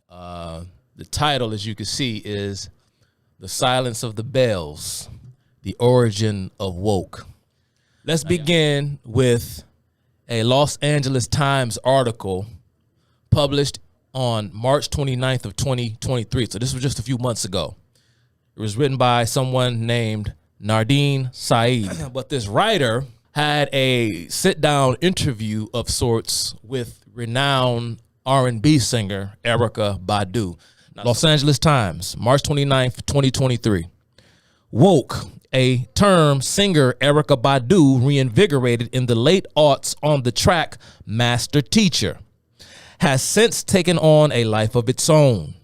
The title, as you can see, is The Silence of the Bells, The Origin of Woke. Let's begin with a Los Angeles Times article published on March 29th of 2023. So this was just a few months ago. It was written by someone named Nardine Saeed. But this writer had a sit-down interview of sorts with renowned R&B singer Erykah Badu. Los Angeles Times, March 29th, 2023. Woke, a term singer Erykah Badu reinvigorated in the late aughts on the track Master Teacher, has since taken on a life of its own.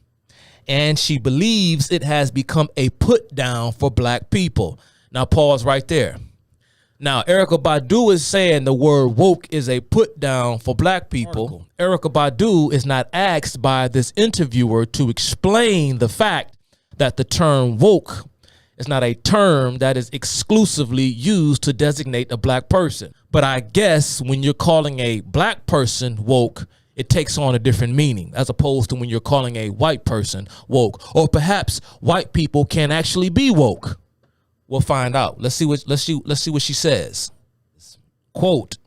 And she believes it has become a put down for black people. Now pause right there. Now, Erykah Badu is saying the word woke is a put down for black people. Erykah Badu is not asked by this interviewer to explain the fact that the term woke is not a term that is exclusively used to designate a black person. But I guess when you're calling a black person woke, it takes on a different meaning as opposed to when you're calling a white person woke. Or perhaps white people can actually be woke. We'll find out. Let's see what she says. Quote,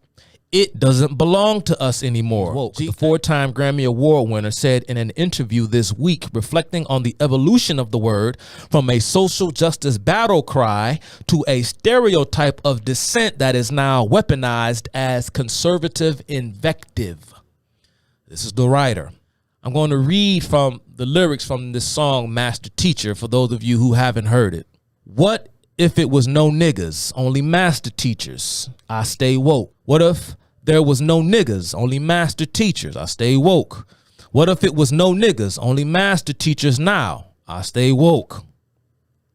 "It doesn't belong to us anymore." Woke, the four-time Grammy Award winner, said in an interview this week, reflecting on the evolution of the word from a social justice battle cry to a stereotype of dissent that is now weaponized as conservative invective. This is the writer. I'm going to read from the lyrics from this song, Master Teacher, for those of you who haven't heard it. "What if it was no niggas, only master teachers? I stay woke. What if there was no niggas, only master teachers? I stay woke. What if it was no niggas, only master teachers now? I stay woke.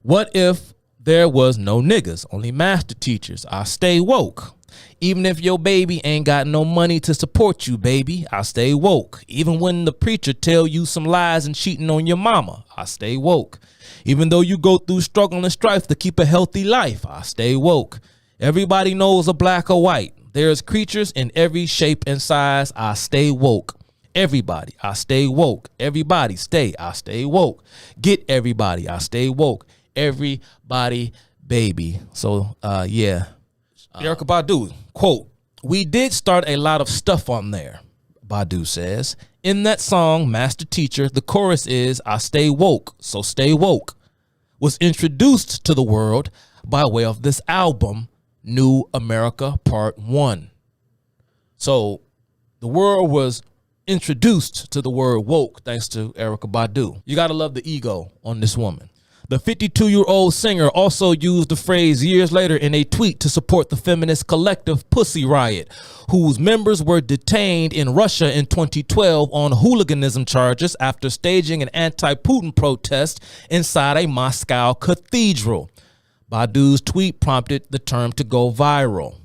What if there was no niggas, only master teachers? I stay woke. Even if your baby ain't got no money to support you, baby, I stay woke. Even when the preacher tell you some lies and cheating on your mama, I stay woke. Even though you go through struggle and strife to keep a healthy life, I stay woke. Everybody knows a black or white. There's creatures in every shape and size, I stay woke. Everybody, I stay woke. Everybody stay, I stay woke. Get everybody, I stay woke. Everybody, baby." So, yeah. Erykah Badu, quote, "We did start a lot of stuff on there," Badu says. "In that song, Master Teacher, the chorus is, I stay woke, so stay woke, was introduced to the world by way of this album, New America Part 1. So the world was introduced to the word woke thanks to Erykah Badu. You got to love the ego on this woman. The 52-year-old singer also used the phrase years later in a tweet to support the feminist collective Pussy Riot, whose members were detained in Russia in 2012 on hooliganism charges after staging an anti-Putin protest inside a Moscow cathedral. Badu's tweet prompted the term to go viral.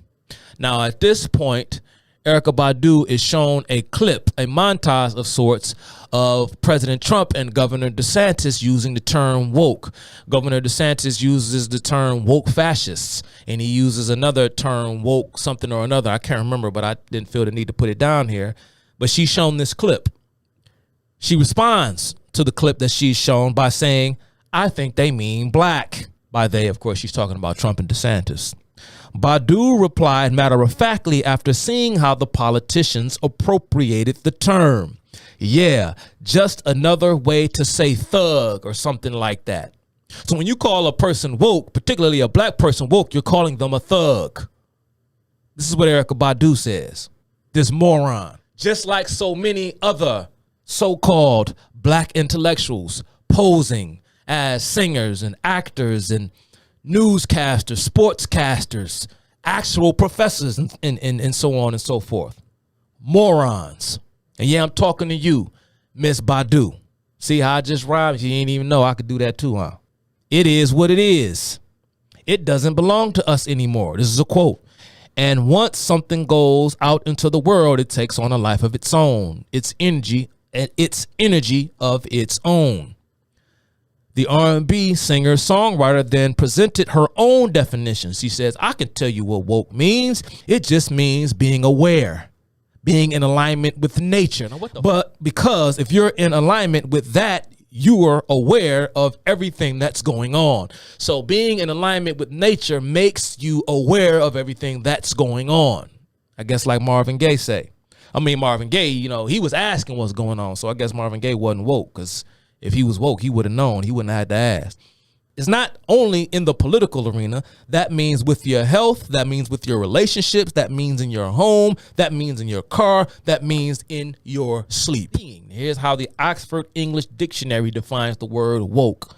Now, at this point, Erykah Badu is shown a clip, a montage of sorts, of President Trump and Governor DeSantis using the term woke. Governor DeSantis uses the term woke fascists, and he uses another term, woke something or another. I can't remember, but I didn't feel the need to put it down here. But she's shown this clip. She responds to the clip that she's shown by saying, "I think they mean black." By they, of course, she's talking about Trump and DeSantis. Badu replied matter-of-factly after seeing how the politicians appropriated the term. "Yeah, just another way to say thug," or something like that. So when you call a person woke, particularly a black person woke, you're calling them a thug. This is what Erykah Badu says. This moron. Just like so many other so-called black intellectuals posing as singers and actors and newscasters, sportscasters, actual professors, and so on and so forth. Morons. And yeah, I'm talking to you, Miss Badu. See how I just rhymed? You didn't even know I could do that too, huh? It is what it is. It doesn't belong to us anymore. This is a quote. And once something goes out into the world, it takes on a life of its own, its energy of its own. The R&B singer-songwriter then presented her own definition. She says, "I can tell you what woke means. It just means being aware, being in alignment with nature. But because if you're in alignment with that, you are aware of everything that's going on. So being in alignment with nature makes you aware of everything that's going on. I guess like Marvin Gaye say. I mean, Marvin Gaye, you know, he was asking what's going on. So I guess Marvin Gaye wasn't woke, because if he was woke, he would have known. He wouldn't have had to ask. It's not only in the political arena. That means with your health. That means with your relationships. That means in your home. That means in your car. That means in your sleep. Here's how the Oxford English Dictionary defines the word woke: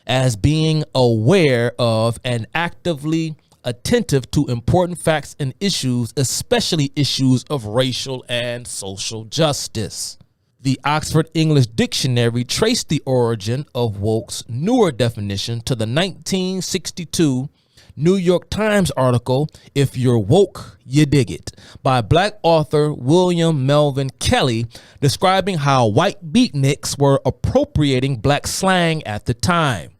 as being aware of and actively attentive to important facts and issues, especially issues of racial and social justice. The Oxford English Dictionary traced the origin of woke's newer definition to the 1962 New York Times article, "If You're Woke, You Dig It," by Black author William Melvin Kelly, describing how white beatniks were appropriating black slang at the time.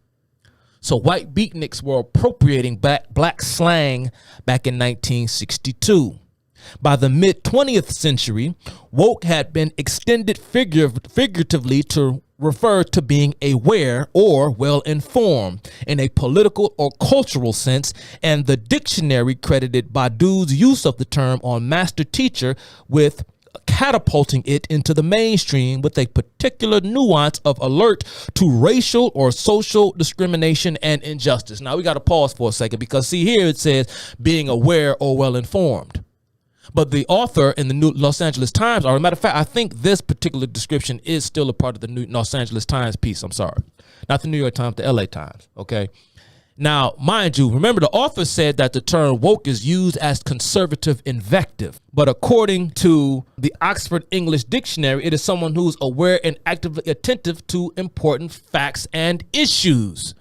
So white beatniks were appropriating black slang back in 1962. By the mid-20th century, woke had been extended figuratively to refer to being aware or well-informed in a political or cultural sense, and the dictionary credited Badu's use of the term on Master Teacher with catapulting it into the mainstream with a particular nuance of alert to racial or social discrimination and injustice. Now we got to pause for a second, because see here it says being aware or well-informed. But the author in the New Los Angeles Times, or as a matter of fact, I think this particular description is still a part of the New Los Angeles Times piece. I'm sorry. Not the New York Times, the LA Times. Okay. Now, mind you, remember the author said that the term woke is used as conservative invective. But according to the Oxford English Dictionary, it is someone who's aware and actively attentive to important facts and issues.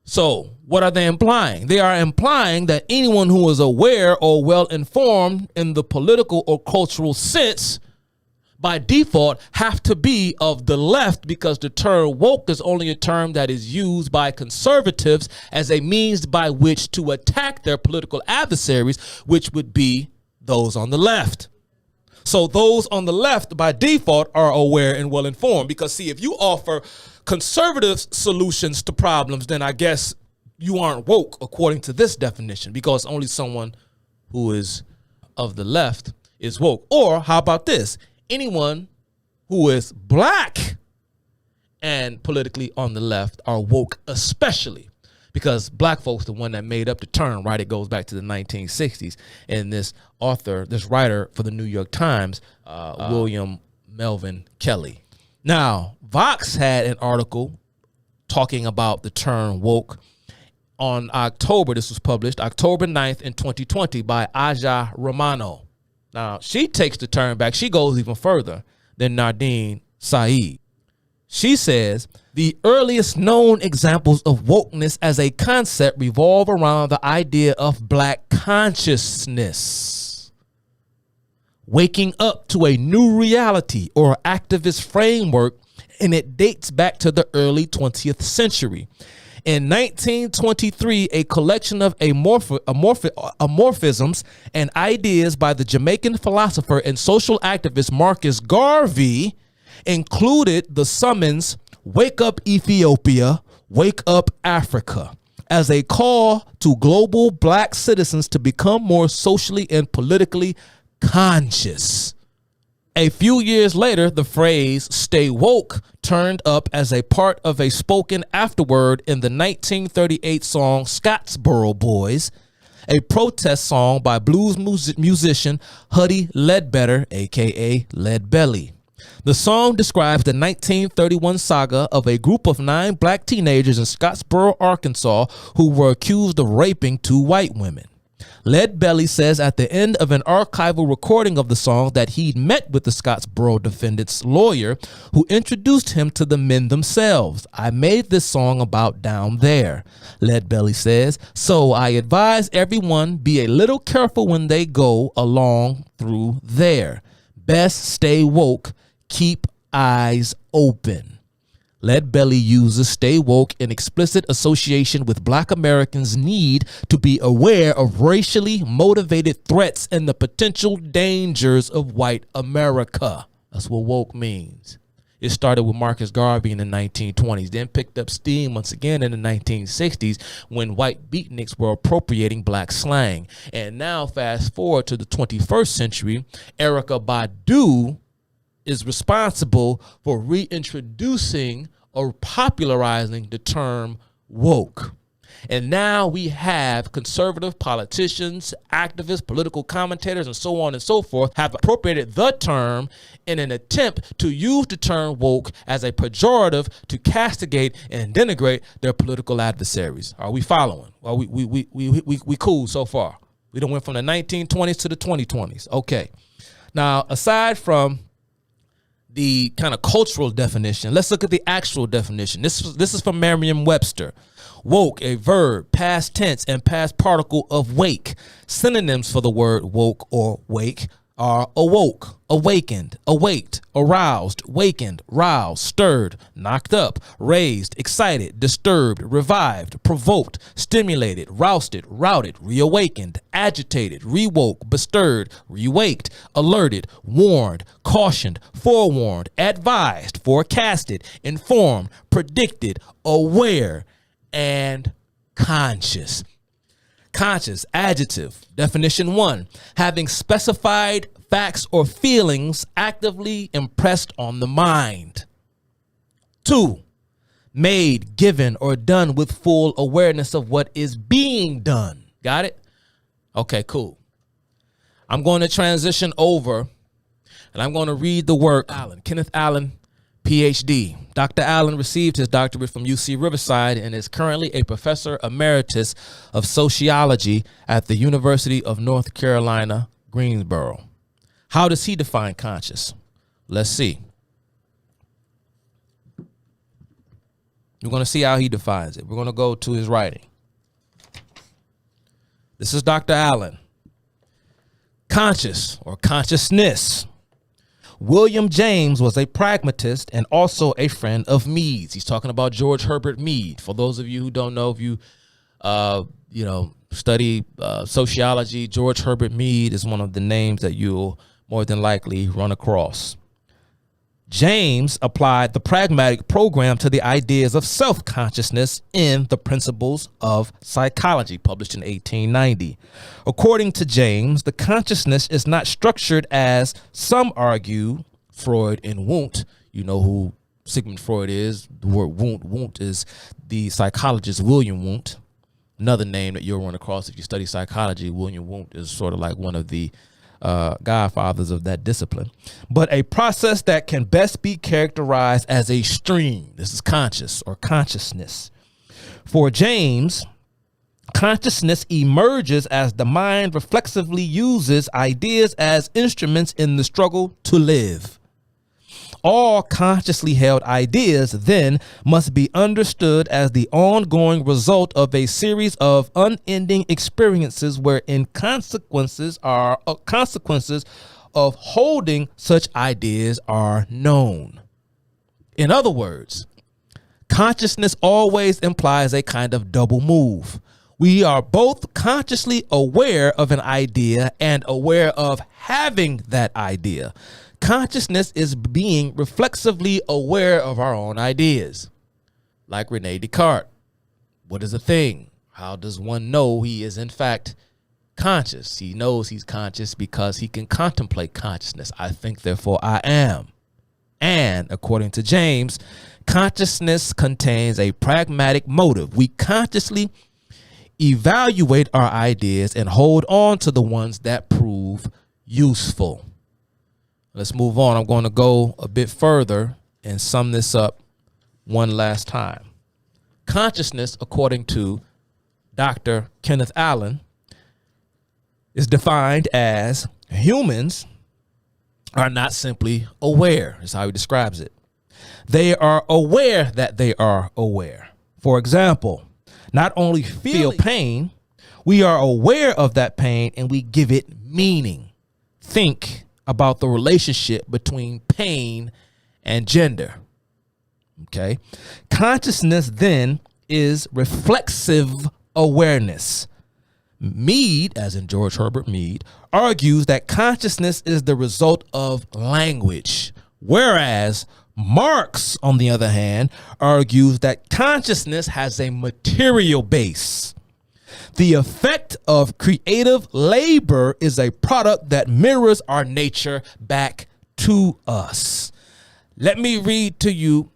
So what are they implying? They are implying that anyone who is aware or well-informed in the political or cultural sense, by default, have to be of the left, because the term woke is only a term that is used by conservatives as a means by which to attack their political adversaries, which would be those on the left. So those on the left, by default, are aware and well-informed, because, see, if you offer conservative solutions to problems, then I guess you aren't woke according to this definition, because only someone who is of the left is woke. Or how about this? Anyone who is black and politically on the left are woke, especially because black folks the one that made up the term, right? It goes back to the 1960s. And this author, this writer for the New York Times, William Melvin Kelly. Now, Vox had an article talking about the term woke on October. This was published October 9th in 2020 by Aja Romano. Now, she takes the term back. She goes even further than Nardine Saeed. She says, the earliest known examples of wokeness as a concept revolve around the idea of black consciousness, waking up to a new reality or activist framework, and it dates back to the early 20th century. In 1923, a collection of amorphisms and ideas by the Jamaican philosopher and social activist Marcus Garvey included the summons, "Wake up Ethiopia, wake up Africa," as a call to global black citizens to become more socially and politically conscious. A few years later, the phrase "stay woke" turned up as a part of a spoken afterword in the 1938 song Scottsboro Boys, a protest song by blues musician Huddie Ledbetter, aka Lead Belly. The song describes the 1931 saga of a group of 9 black teenagers in Scottsboro, Arkansas, who were accused of raping 2 white women. Lead Belly says at the end of an archival recording of the song that he'd met with the Scottsboro defendant's lawyer, who introduced him to the men themselves. "I made this song about down there," Lead Belly says, "so I advise everyone be a little careful when they go along through there. Best stay woke, keep eyes open." Lead belly users stay woke in explicit association with Black Americans' need to be aware of racially motivated threats and the potential dangers of white America. That's what woke means. It started with Marcus Garvey in the 1920s, then picked up steam once again in the 1960s when white beatniks were appropriating black slang. And now fast forward to the 21st century, Erykah Badu is responsible for reintroducing or popularizing the term woke. And now we have conservative politicians, activists, political commentators, and so on and so forth have appropriated the term in an attempt to use the term woke as a pejorative to castigate and denigrate their political adversaries. Are we following? Well, we cool so far. We done went from the 1920s to the 2020s. Okay. Now, aside from the kind of cultural definition, let's look at the actual definition. This is from Merriam-Webster. Woke, a verb, past tense, and past particle of wake. Synonyms for the word woke or wake are awoke, awakened, awaked, aroused, wakened, roused, stirred, knocked up, raised, excited, disturbed, revived, provoked, stimulated, rousted, routed, reawakened, agitated, rewoke, bestirred, rewaked, alerted, warned, cautioned, forewarned, advised, forecasted, informed, predicted, aware, and conscious. Conscious, adjective, definition 1, having specified facts or feelings actively impressed on the mind. 2, made, given, or done with full awareness of what is being done. Got it? Okay, cool. I'm going to transition over and I'm going to read the work. Kenneth Allen, PhD. Dr. Allen received his doctorate from UC Riverside and is currently a professor emeritus of sociology at the University of North Carolina, Greensboro. How does he define conscious? Let's see. We're going to see how he defines it. We're going to go to his writing. This is Dr. Allen. Conscious or consciousness. William James was a pragmatist and also a friend of Mead's. He's talking about George Herbert Mead. For those of you who don't know, if you study sociology, George Herbert Mead is one of the names that you'll more than likely run across. James applied the pragmatic program to the ideas of self-consciousness in The Principles of Psychology, published in 1890. According to James, the consciousness is not structured as some argue, Freud and Wundt. You know who Sigmund Freud is. The word Wundt. Wundt is the psychologist William Wundt. Another name that you'll run across if you study psychology. William Wundt is sort of like one of the godfathers of that discipline, but a process that can best be characterized as a stream. This is conscious or consciousness. For James, consciousness emerges as the mind reflexively uses ideas as instruments in the struggle to live. All consciously held ideas then must be understood as the ongoing result of a series of unending experiences wherein consequences of holding such ideas are known. In other words, consciousness always implies a kind of double move. We are both consciously aware of an idea and aware of having that idea. Consciousness is being reflexively aware of our own ideas. Like Rene Descartes. What is a thing? How does one know he is in fact conscious? He knows he's conscious because he can contemplate consciousness. I think, therefore I am. And according to James, consciousness contains a pragmatic motive. We consciously evaluate our ideas and hold on to the ones that prove useful. Let's move on. I'm going to go a bit further and sum this up one last time. Consciousness, according to Dr. Kenneth Allen, is defined as humans are not simply aware, is how he describes it. They are aware that they are aware. For example, not only feel pain, we are aware of that pain and we give it meaning. Think about the relationship between pain and gender. Okay. Consciousness then is reflexive awareness. Mead, as in George Herbert Mead, argues that consciousness is the result of language, whereas Marx, on the other hand, argues that consciousness has a material base. The effect of creative labor is a product that mirrors our nature back to us. Let me read to you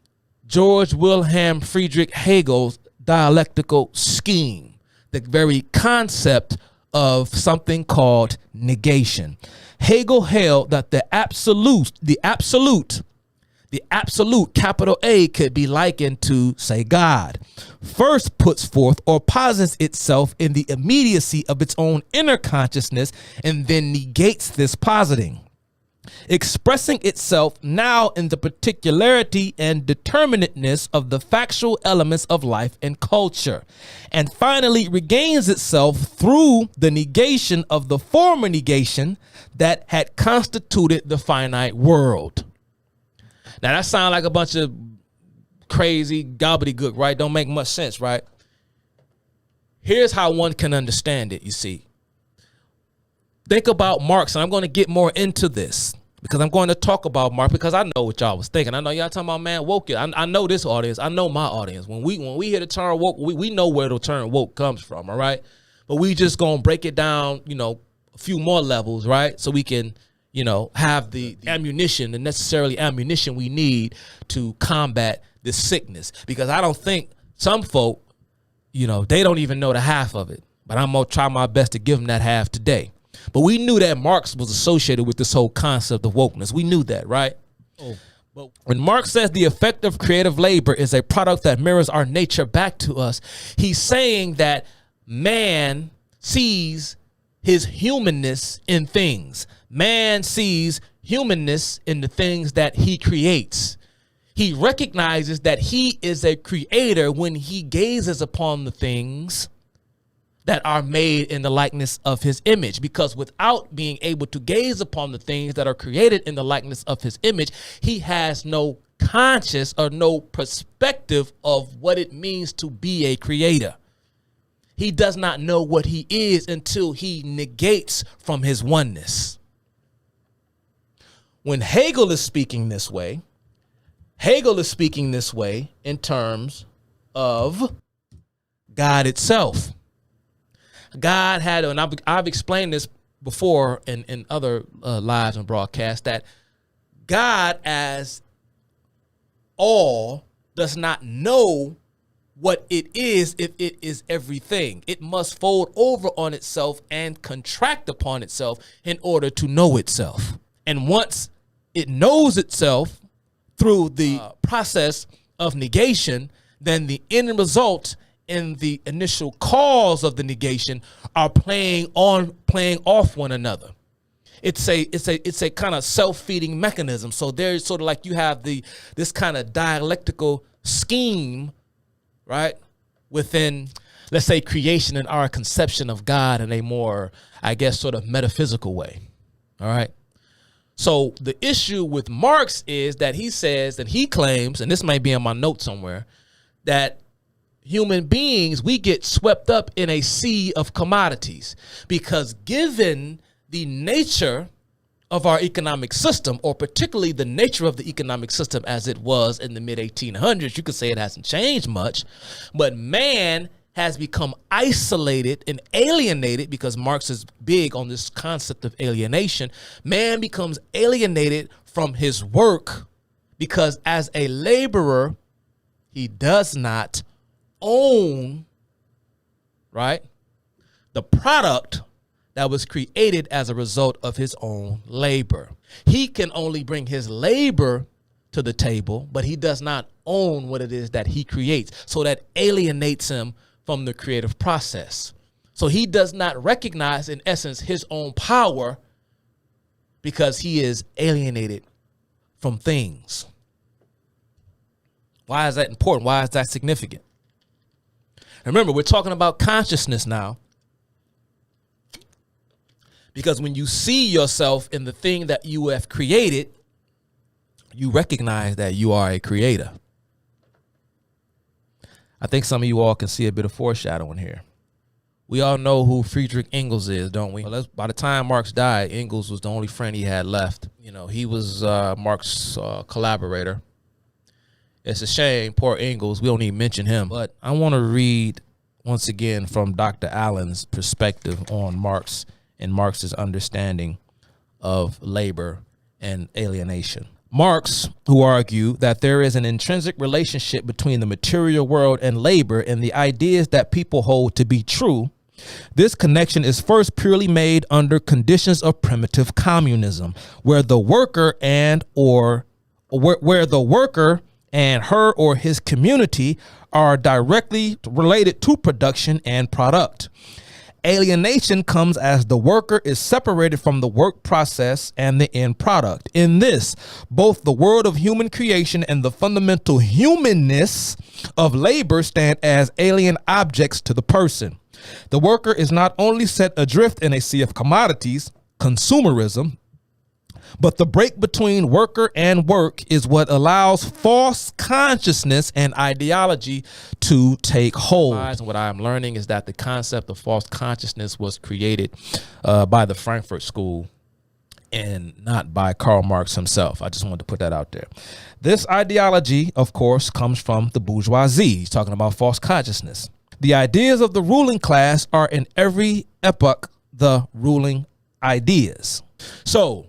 George Wilhelm Friedrich Hegel's dialectical scheme, the very concept of something called negation. Hegel held that the absolute, capital A, could be likened to, say, God. First puts forth or posits itself in the immediacy of its own inner consciousness and then negates this positing, expressing itself now in the particularity and determinateness of the factual elements of life and culture, and finally regains itself through the negation of the former negation that had constituted the finite world. Now that sounds like a bunch of crazy gobbledygook, right? Don't make much sense, right? Here's how one can understand it, you see. Think about Marx, and I'm going to get more into this because I'm going to talk about Marx because I know what y'all was thinking. I know y'all talking about, man, woke. I know this audience. I know my audience. When we hear the term woke, we know where the term woke comes from, all right? But we just going to break it down, a few more levels, right? So we can, have the ammunition, the necessarily ammunition we need to combat this sickness. Because I don't think some folk, they don't even know the half of it. But I'm going to try my best to give them that half today. But we knew that Marx was associated with this whole concept of wokeness. We knew that, right? But when Marx says the effect of creative labor is a product that mirrors our nature back to us, he's saying that man sees his humanness in things. Man sees humanness in the things that he creates. He recognizes that he is a creator when he gazes upon the things that are made in the likeness of his image, because without being able to gaze upon the things that are created in the likeness of his image, he has no conscious or no perspective of what it means to be a creator. He does not know what he is until he negates from his oneness. When Hegel is speaking this way, in terms of God itself. God had, and I've explained this before in other lives and broadcasts, that God as all does not know what it is if it is everything. It must fold over on itself and contract upon itself in order to know itself. And once it knows itself through the process of negation, then the end result and the initial cause of the negation are playing off one another. It's a kind of self-feeding mechanism. So there's sort of like you have this kind of dialectical scheme, right, within, let's say, creation and our conception of God in a more, I guess, sort of metaphysical way. All right. So the issue with Marx is that he says, and he claims, and this might be in my notes somewhere, that human beings, we get swept up in a sea of commodities because given the nature of our economic system, or particularly the nature of the economic system as it was in the mid 1800s, you could say it hasn't changed much, but man has become isolated and alienated because Marx is big on this concept of alienation. Man becomes alienated from his work because as a laborer, he does not own, right, the product that was created as a result of his own labor. He can only bring his labor to the table, but he does not own what it is that he creates. So that alienates him from the creative process. So he does not recognize, in essence, his own power because he is alienated from things. Why is that important? Why is that significant? Remember, we're talking about consciousness now. Because when you see yourself in the thing that you have created, you recognize that you are a creator. I think some of you all can see a bit of foreshadowing here. We all know who Friedrich Engels is, don't we? Well, by the time Marx died, Engels was the only friend he had left. You know, he was Marx's collaborator. It's a shame, poor Engels, we don't even mention him. But I want to read once again from Dr. Allen's perspective on Marx and Marx's understanding of labor and alienation. Marx, who argued that there is an intrinsic relationship between the material world and labor and the ideas that people hold to be true, this connection is first purely made under conditions of primitive communism, where the worker and her or his community are directly related to production and product. Alienation comes as the worker is separated from the work process and the end product. In this, both the world of human creation and the fundamental humanness of labor stand as alien objects to the person. The worker is not only set adrift in a sea of commodities, consumerism, but the break between worker and work is what allows false consciousness and ideology to take hold. And what I'm learning is that the concept of false consciousness was created by the Frankfurt School and not by Karl Marx himself. I just wanted to put that out there. This ideology, of course, comes from the bourgeoisie. He's talking about false consciousness. The ideas of the ruling class are in every epoch the ruling ideas. So,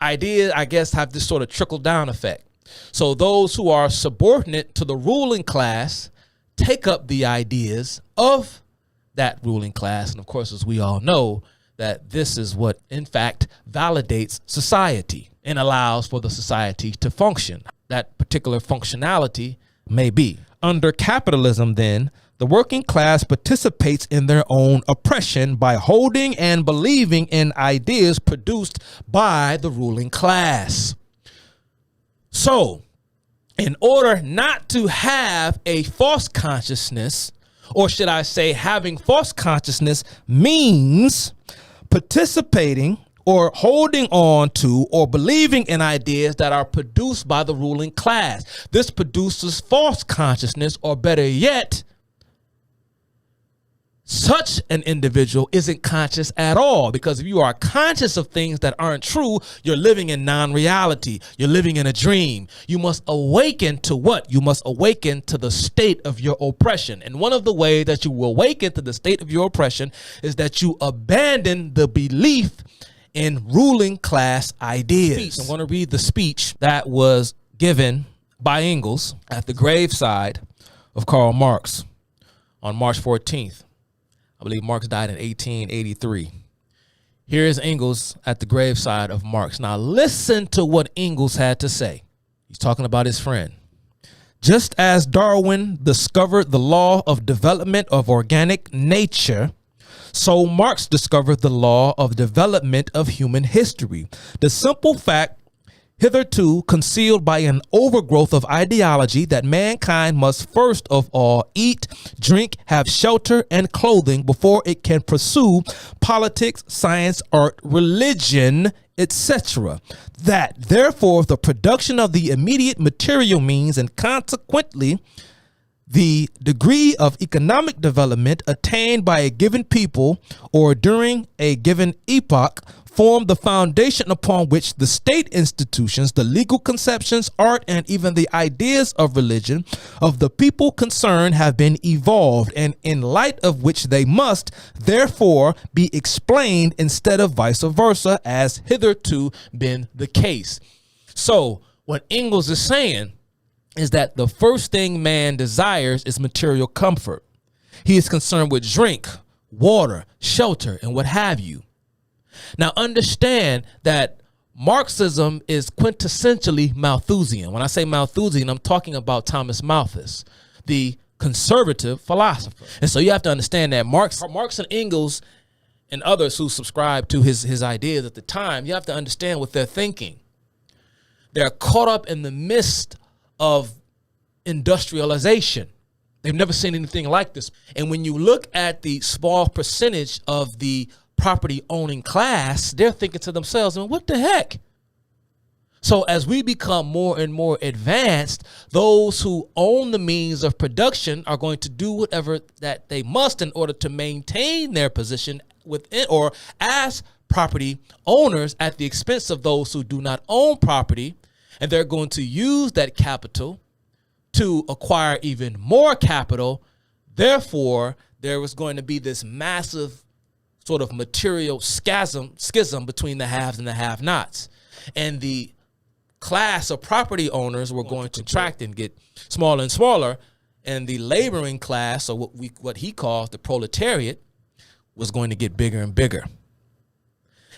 ideas, I guess, have this sort of trickle down effect. So those who are subordinate to the ruling class take up the ideas of that ruling class. And of course, as we all know, that this is what, in fact, validates society and allows for the society to function. That particular functionality may be. Under capitalism, then, the working class participates in their own oppression by holding and believing in ideas produced by the ruling class. So, in order not to have a false consciousness, or should I say having false consciousness means participating or holding on to or believing in ideas that are produced by the ruling class. This produces false consciousness, or better yet, such an individual isn't conscious at all, because if you are conscious of things that aren't true, you're living in non-reality. You're living in a dream. You must awaken to what? You must awaken to the state of your oppression. And one of the ways that you will awaken to the state of your oppression is that you abandon the belief in ruling class ideas. I'm going to read the speech that was given by Engels at the graveside of Karl Marx on March 14th. I believe Marx died in 1883. Here is Engels at the graveside of Marx. Now listen to what Engels had to say. He's talking about his friend. Just as Darwin discovered the law of development of organic nature, so Marx discovered the law of development of human history. The simple fact, hitherto concealed by an overgrowth of ideology, that mankind must first of all eat, drink, have shelter and clothing before it can pursue politics, science, art, religion, etc. That, therefore, the production of the immediate material means, and consequently the degree of economic development attained by a given people or during a given epoch, form the foundation upon which the state institutions, the legal conceptions, art, and even the ideas of religion of the people concerned have been evolved, and in light of which they must therefore be explained instead of vice versa, as hitherto been the case. So what Engels is saying is that the first thing man desires is material comfort. He is concerned with drink, water, shelter, and what have you. Now understand that Marxism is quintessentially Malthusian. When I say Malthusian, I'm talking about Thomas Malthus, the conservative philosopher. And so you have to understand that Marx and Engels and others who subscribe to his ideas at the time, you have to understand what they're thinking. They're caught up in the midst of industrialization. They've never seen anything like this. And when you look at the small percentage of the property owning class, they're thinking to themselves, I mean, what the heck? So as we become more and more advanced, those who own the means of production are going to do whatever that they must in order to maintain their position within or as property owners at the expense of those who do not own property. And they're going to use that capital to acquire even more capital. Therefore, there was going to be this massive sort of material schism between the haves and the have-nots. And the class of property owners were going to contract and get smaller and smaller, and the laboring class, or what he calls the proletariat, was going to get bigger and bigger.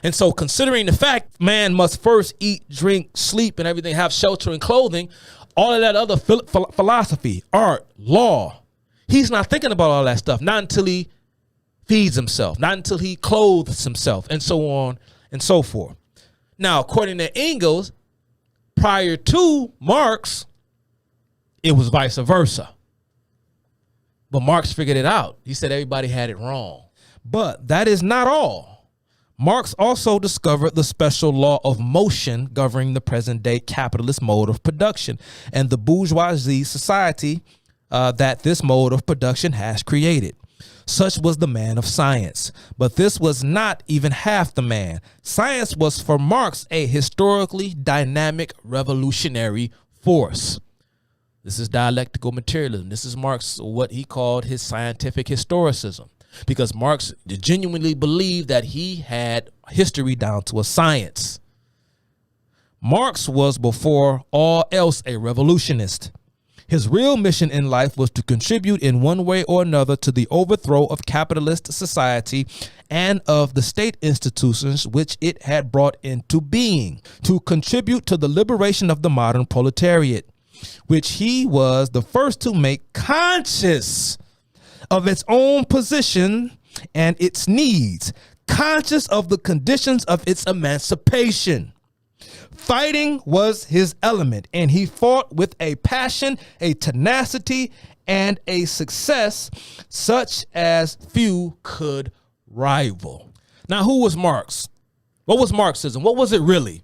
And so, considering the fact man must first eat, drink, sleep, and everything, have shelter and clothing, all of that other philosophy, art, law, he's not thinking about all that stuff, not until he feeds himself, not until he clothes himself, and so on and so forth. Now, according to Engels, prior to Marx, it was vice versa. But Marx figured it out. He said everybody had it wrong. But that is not all. Marx also discovered the special law of motion governing the present-day capitalist mode of production and the bourgeoisie society that this mode of production has created. Such was the man of science. But this was not even half the man. Science was for Marx a historically dynamic revolutionary force. This is dialectical materialism. This is Marx, what he called his scientific historicism, because Marx genuinely believed that he had history down to a science. Marx was before all else a revolutionist. His real mission in life was to contribute in one way or another to the overthrow of capitalist society and of the state institutions which it had brought into being, to contribute to the liberation of the modern proletariat, which he was the first to make conscious of its own position and its needs, conscious of the conditions of its emancipation. Fighting was his element, and he fought with a passion, a tenacity, and a success such as few could rival. Now, who was Marx? What was Marxism? What was it really?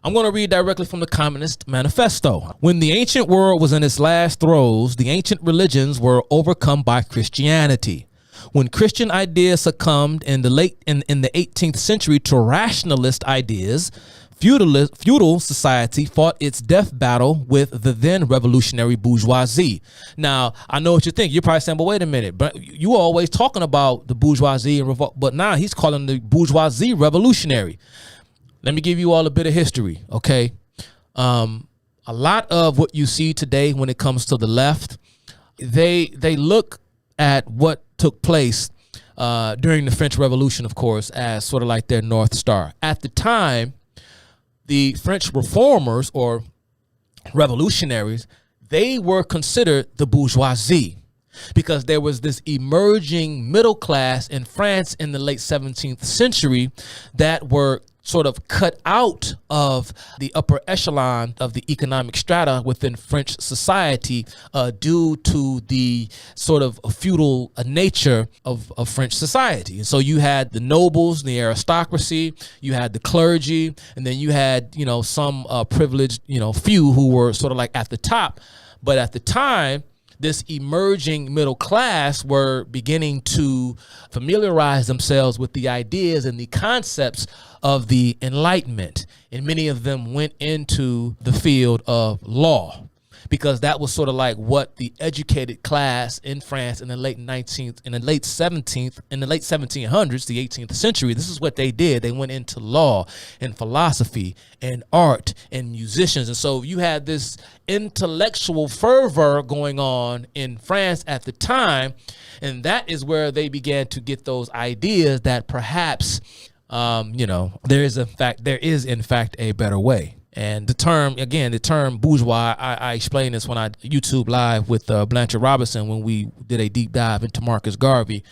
I'm going to read directly from the Communist Manifesto. When the ancient world was in its last throes, the ancient religions were overcome by Christianity. When Christian ideas succumbed in the 18th century to rationalist ideas, feudal society fought its death battle with the then revolutionary bourgeoisie. Now, I know what you think. You're probably saying, but wait a minute, but you always talking about the bourgeoisie and revolt, but now he's calling the bourgeoisie revolutionary. Let me give you all a bit of history, okay? A lot of what you see today when it comes to the left, they look at what took place during the French Revolution, of course, as sort of like their North Star. At the time, the French reformers or revolutionaries, they were considered the bourgeoisie because there was this emerging middle class in France in the late 17th century that were sort of cut out of the upper echelon of the economic strata within French society due to the sort of feudal nature of French society. And so you had the nobles, the aristocracy, you had the clergy, and then you had, some privileged, few who were sort of like at the top. But at the time, this emerging middle class were beginning to familiarize themselves with the ideas and the concepts of the Enlightenment. And many of them went into the field of law because that was sort of like what the educated class in France in the late 1700s, in the late 1700s, the 18th century, this is what they did. They went into law and philosophy and art and musicians. And so you had this intellectual fervor going on in France at the time. And that is where they began to get those ideas that perhaps, there is in fact a better way. And the term bourgeois, I explained this when I YouTube live with Blanchard Robinson when we did a deep dive into Marcus Garvey.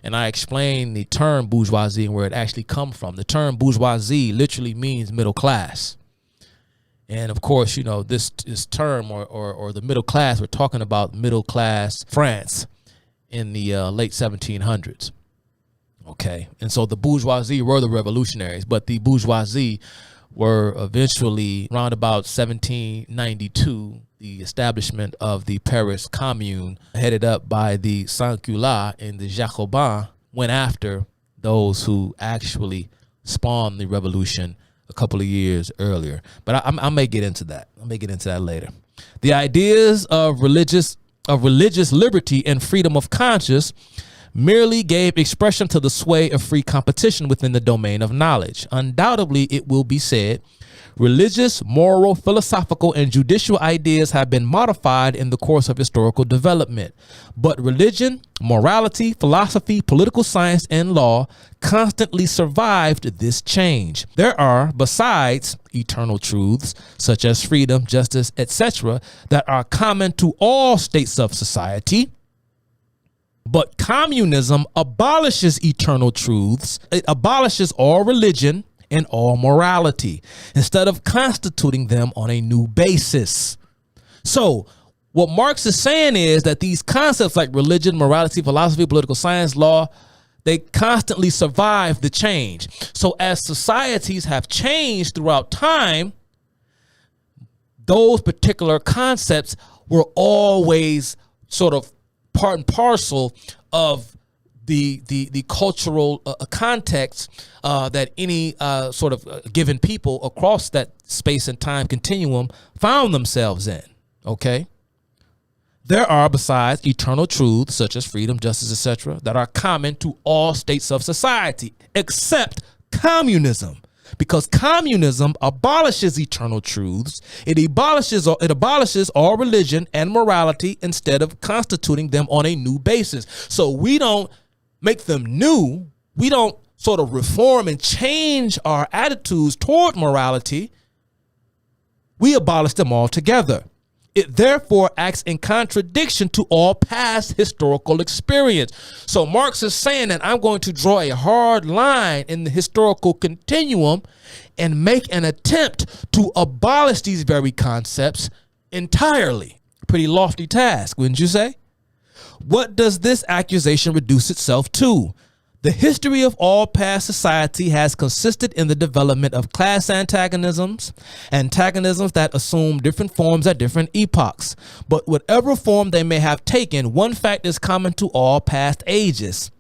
And I explained the term bourgeoisie and where it actually come from. The term bourgeoisie literally means middle class. And of course, this term or the middle class, we're talking about middle class France in the late 1700s. Okay. And so the bourgeoisie were the revolutionaries, but the bourgeoisie were eventually, around about 1792, the establishment of the Paris Commune, headed up by the Sans-Culottes and the Jacobins, went after those who actually spawned the revolution a couple of years earlier. But I may get into that. I may get into that later. The ideas of religious liberty and freedom of conscience merely gave expression to the sway of free competition within the domain of knowledge. Undoubtedly, it will be said, religious, moral, philosophical, and judicial ideas have been modified in the course of historical development. But religion, morality, philosophy, political science, and law constantly survived this change. There are, besides eternal truths, such as freedom, justice, etc., that are common to all states of society. But communism abolishes eternal truths. It abolishes all religion and all morality instead of constituting them on a new basis. So what Marx is saying is that these concepts like religion, morality, philosophy, political science, law, they constantly survive the change. So as societies have changed throughout time, those particular concepts were always sort of part and parcel of the cultural context that any sort of given people across that space and time continuum found themselves in. Okay. There are, besides eternal truths such as freedom, justice, etc., that are common to all states of society, except communism. Because communism abolishes eternal truths. It abolishes all religion and morality instead of constituting them on a new basis. So we don't make them new. We don't sort of reform and change our attitudes toward morality. We abolish them altogether. It therefore acts in contradiction to all past historical experience. So Marx is saying that I'm going to draw a hard line in the historical continuum and make an attempt to abolish these very concepts entirely. Pretty lofty task, wouldn't you say? What does this accusation reduce itself to? The history of all past society has consisted in the development of class antagonisms that assume different forms at different epochs. But whatever form they may have taken, one fact is common to all past ages: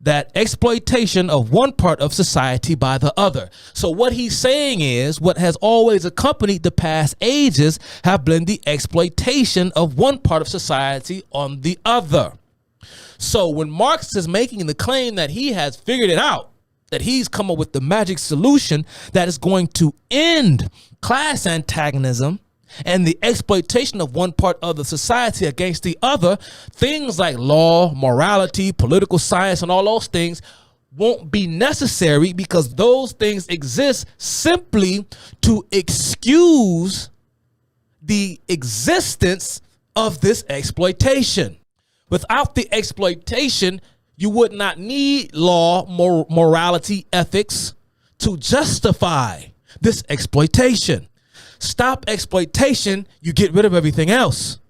that exploitation of one part of society by the other. So what he's saying is what has always accompanied the past ages have been the exploitation of one part of society on the other. So when Marx is making the claim that he has figured it out, that he's come up with the magic solution that is going to end class antagonism and the exploitation of one part of the society against the other, things like law, morality, political science, and all those things won't be necessary, because those things exist simply to excuse the existence of this exploitation. Without the exploitation, you would not need law, morality, ethics to justify this exploitation. Stop exploitation, you get rid of everything else,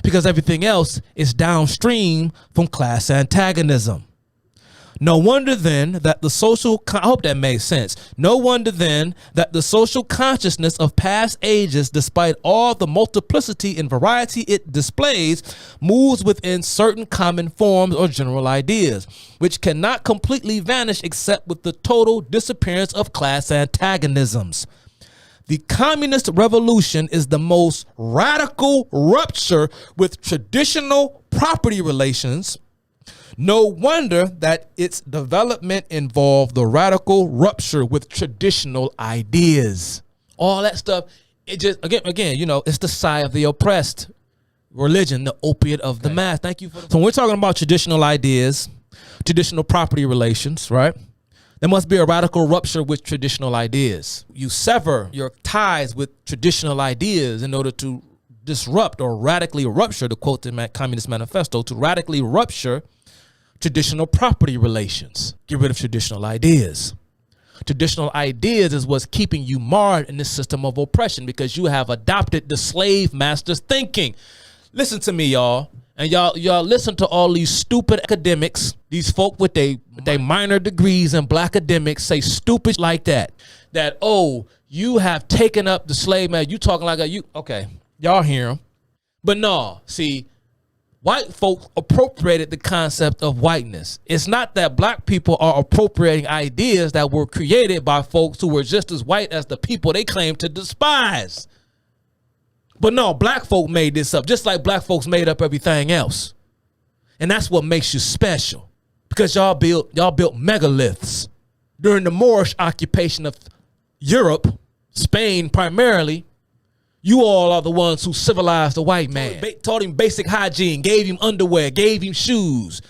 because everything else is downstream from class antagonism. No wonder then that the social, I hope that made sense. No wonder then that the social consciousness of past ages, despite all the multiplicity and variety it displays, moves within certain common forms or general ideas, which cannot completely vanish except with the total disappearance of class antagonisms. The communist revolution is the most radical rupture with traditional property relations. No wonder that its development involved the radical rupture with traditional ideas. All that stuff, it just, again, you know, it's the sigh of the oppressed. Religion, the opiate of the mass. Thank you. So when we're talking about traditional ideas, traditional property relations, right? There must be a radical rupture with traditional ideas. You sever your ties with traditional ideas in order to disrupt or radically rupture, to quote the Communist Manifesto, to radically rupture traditional property relations. Get rid of traditional ideas. Traditional ideas is what's keeping you marred in this system of oppression, because you have adopted the slave master's thinking. Listen to me, y'all. And y'all listen to all these stupid academics, these folk with they minor degrees in black academics say stupid like that. That, oh, you have taken up the slave man. You talking like okay, y'all hear him. But no, see, white folk appropriated the concept of whiteness. It's not that black people are appropriating ideas that were created by folks who were just as white as the people they claim to despise. But no, black folk made this up, just like black folks made up everything else. And that's what makes you special, because y'all built megaliths during the Moorish occupation of Europe, Spain primarily. You all are the ones who civilized the white man, taught him basic hygiene, gave him underwear, gave him shoes,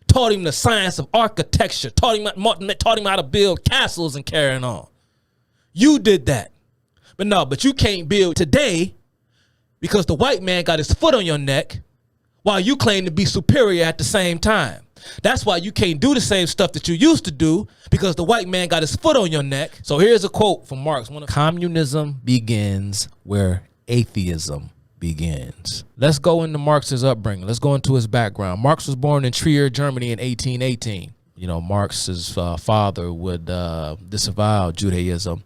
taught him the science of architecture, taught him how to build castles and carrying on. You did that. But you can't build today because the white man got his foot on your neck while you claim to be superior at the same time. That's why you can't do the same stuff that you used to do, because the white man got his foot on your neck. So here's a quote from Marx. Communism begins where atheism begins. Let's go into Marx's upbringing. Let's go into his background. Marx was born in Trier, Germany in 1818. You know, Marx's father would disavow Judaism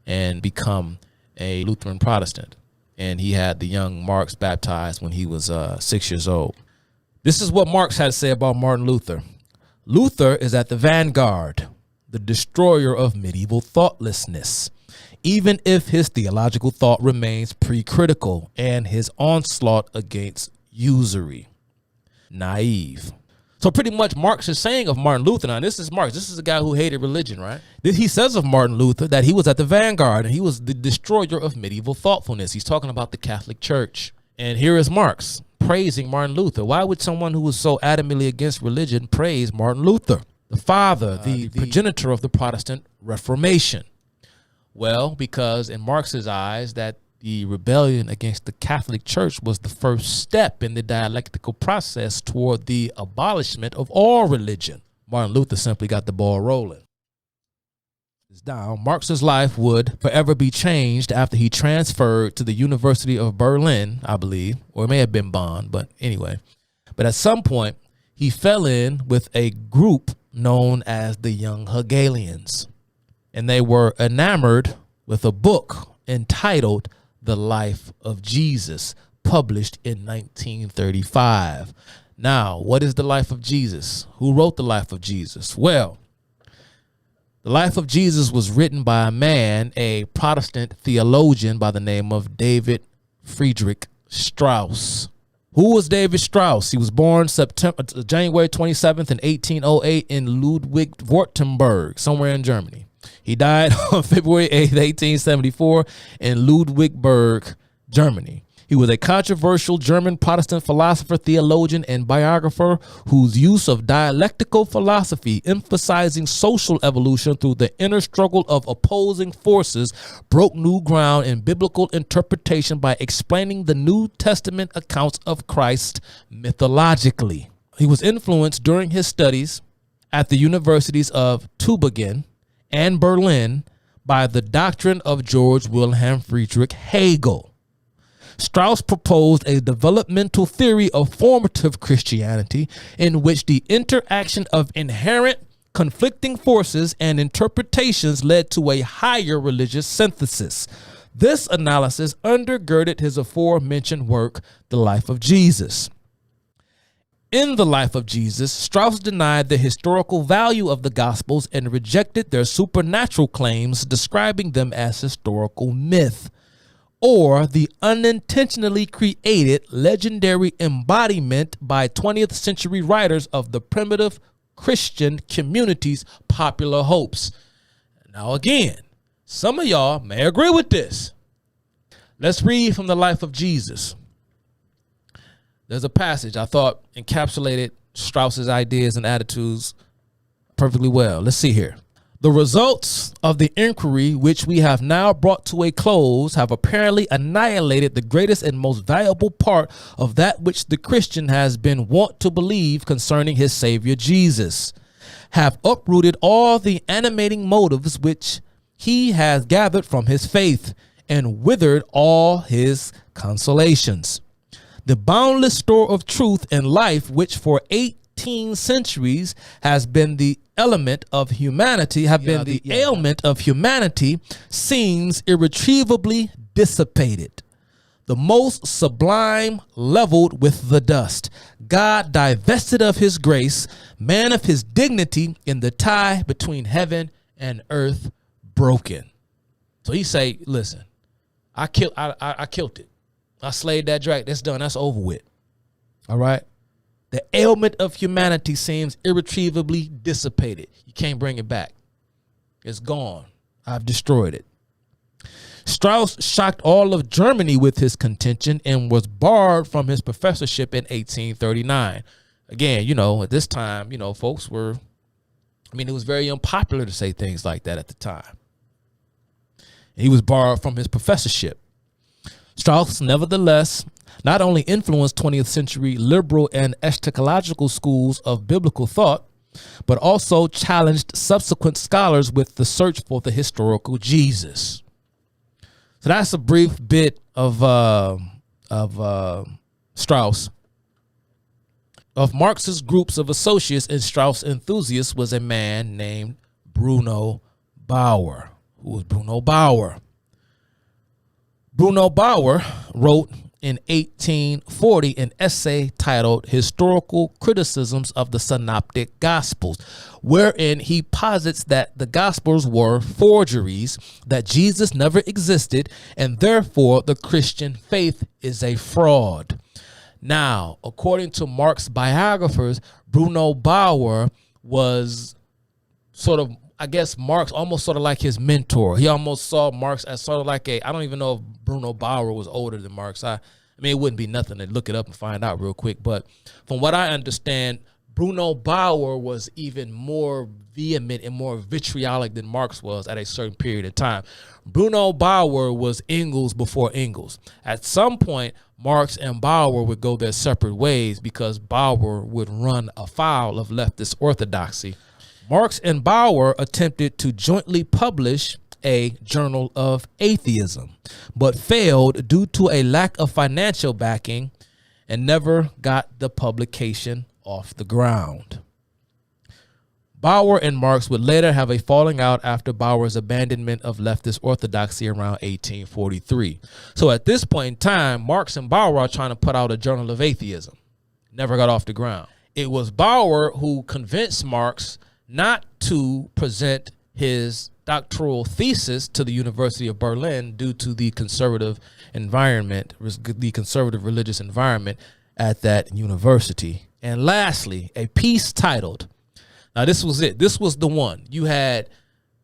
and become a Lutheran Protestant. And he had the young Marx baptized when he was 6 years old. This is what Marx had to say about Martin Luther. Luther is at the vanguard, the destroyer of medieval thoughtlessness, even if his theological thought remains pre-critical and his onslaught against usury. Naive. So pretty much Marx is saying of Martin Luther, now this is Marx, this is a guy who hated religion, right? He says of Martin Luther that he was at the vanguard and he was the destroyer of medieval thoughtfulness. He's talking about the Catholic Church. And here is Marx praising Martin Luther. Why would someone who was so adamantly against religion praise Martin Luther, the father, the progenitor of the Protestant Reformation? Well, because in Marx's eyes, that the rebellion against the Catholic Church was the first step in the dialectical process toward the abolishment of all religion. Martin Luther simply got the ball rolling. Down. Marx's life would forever be changed after he transferred to the University of Berlin, I believe, or it may have been Bonn, but anyway. But at some point, he fell in with a group known as the Young Hegelians, and they were enamored with a book entitled The Life of Jesus, published in 1935. Now, what is the life of Jesus? Who wrote the life of Jesus? Well, the life of Jesus was written by a man, a Protestant theologian by the name of David Friedrich Strauss. Who was David Strauss? He was born January 27th in 1808 in Ludwig-Württemberg, somewhere in Germany. He died on February 8th, 1874 in Ludwigsburg, Germany. He was a controversial German Protestant philosopher, theologian, and biographer whose use of dialectical philosophy, emphasizing social evolution through the inner struggle of opposing forces, broke new ground in biblical interpretation by explaining the New Testament accounts of Christ mythologically. He was influenced during his studies at the universities of Tübingen and Berlin by the doctrine of George Wilhelm Friedrich Hegel. Strauss proposed a developmental theory of formative Christianity in which the interaction of inherent conflicting forces and interpretations led to a higher religious synthesis. This analysis undergirded his aforementioned work, The Life of Jesus. In The Life of Jesus, Strauss denied the historical value of the Gospels and rejected their supernatural claims, describing them as historical myth, or the unintentionally created legendary embodiment by 20th century writers of the primitive Christian community's popular hopes. Now again, some of y'all may agree with this. Let's read from The Life of Jesus. There's a passage I thought encapsulated Strauss's ideas and attitudes perfectly well. Let's see here. The results of the inquiry which we have now brought to a close have apparently annihilated the greatest and most valuable part of that which the Christian has been wont to believe concerning his Savior Jesus, have uprooted all the animating motives which he has gathered from his faith, and withered all his consolations. The boundless store of truth and life, which for 18 centuries has been the element of humanity, ailment of humanity, seems irretrievably dissipated. The most sublime leveled with the dust. God divested of his grace, man of his dignity, in the tie between heaven and earth broken. So he say, listen, I killed it. I slayed that dragon. That's done. That's over with. All right. The ailment of humanity seems irretrievably dissipated. You can't bring it back. It's gone. I've destroyed it. Strauss shocked all of Germany with his contention and was barred from his professorship in 1839. Again, at this time, folks were, it was very unpopular to say things like that at the time. He was barred from his professorship. Strauss, nevertheless, not only influenced 20th century liberal and eschatological schools of biblical thought, but also challenged subsequent scholars with the search for the historical Jesus. So that's a brief bit of Strauss. Of Marxist groups of associates and Strauss enthusiasts was a man named Bruno Bauer. Who was Bruno Bauer? Bruno Bauer wrote in 1840 an essay titled Historical Criticisms of the Synoptic Gospels, wherein he posits that the Gospels were forgeries, that Jesus never existed, and therefore the Christian faith is a fraud. Now, according to Marx biographers, Bruno Bauer was sort of, Marx almost sort of like his mentor. He almost saw Marx as sort of like I don't even know if Bruno Bauer was older than Marx. I mean, it wouldn't be nothing to look it up and find out real quick. But from what I understand, Bruno Bauer was even more vehement and more vitriolic than Marx was at a certain period of time. Bruno Bauer was Engels before Engels. At some point, Marx and Bauer would go their separate ways because Bauer would run afoul of leftist orthodoxy. Marx and Bauer attempted to jointly publish a journal of atheism, but failed due to a lack of financial backing and never got the publication off the ground. Bauer and Marx would later have a falling out after Bauer's abandonment of leftist orthodoxy around 1843. So at this point in time, Marx and Bauer are trying to put out a journal of atheism. Never got off the ground. It was Bauer who convinced Marx not to present his doctoral thesis to the University of Berlin due to the conservative environment, the conservative religious environment at that university. And lastly, a piece titled, now this was it. This was the one. You had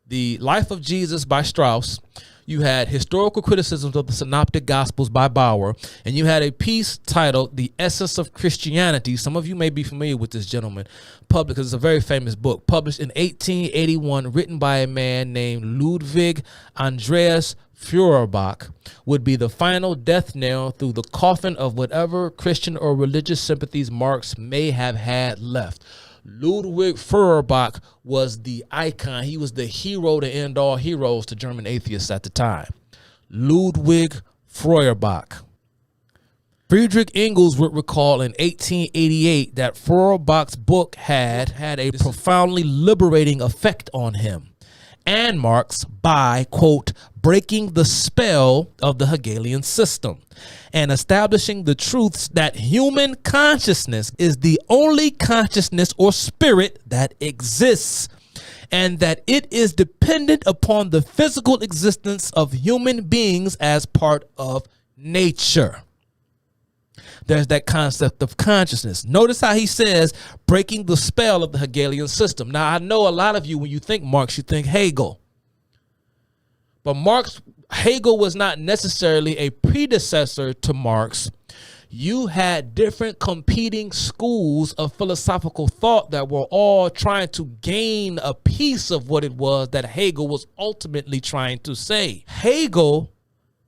The Life of Jesus by Strauss. You had Historical Criticisms of the Synoptic Gospels by Bauer, and you had a piece titled The Essence of Christianity. Some of you may be familiar with this gentleman, because it's a very famous book, published in 1881, written by a man named Ludwig Andreas Feuerbach, would be the final death knell through the coffin of whatever Christian or religious sympathies Marx may have had left. Ludwig Feuerbach was the icon. He was the hero to end all heroes to German atheists at the time. Ludwig Feuerbach. Friedrich Engels would recall in 1888 that Feuerbach's book had a profoundly liberating effect on him and Marx by, quote, breaking the spell of the Hegelian system and establishing the truths that human consciousness is the only consciousness or spirit that exists, and that it is dependent upon the physical existence of human beings as part of nature. There's that concept of consciousness. Notice how he says breaking the spell of the Hegelian system. Now, I know a lot of you, when you think Marx, you think Hegel. But Hegel was not necessarily a predecessor to Marx. You had different competing schools of philosophical thought that were all trying to gain a piece of what it was that Hegel was ultimately trying to say. Hegel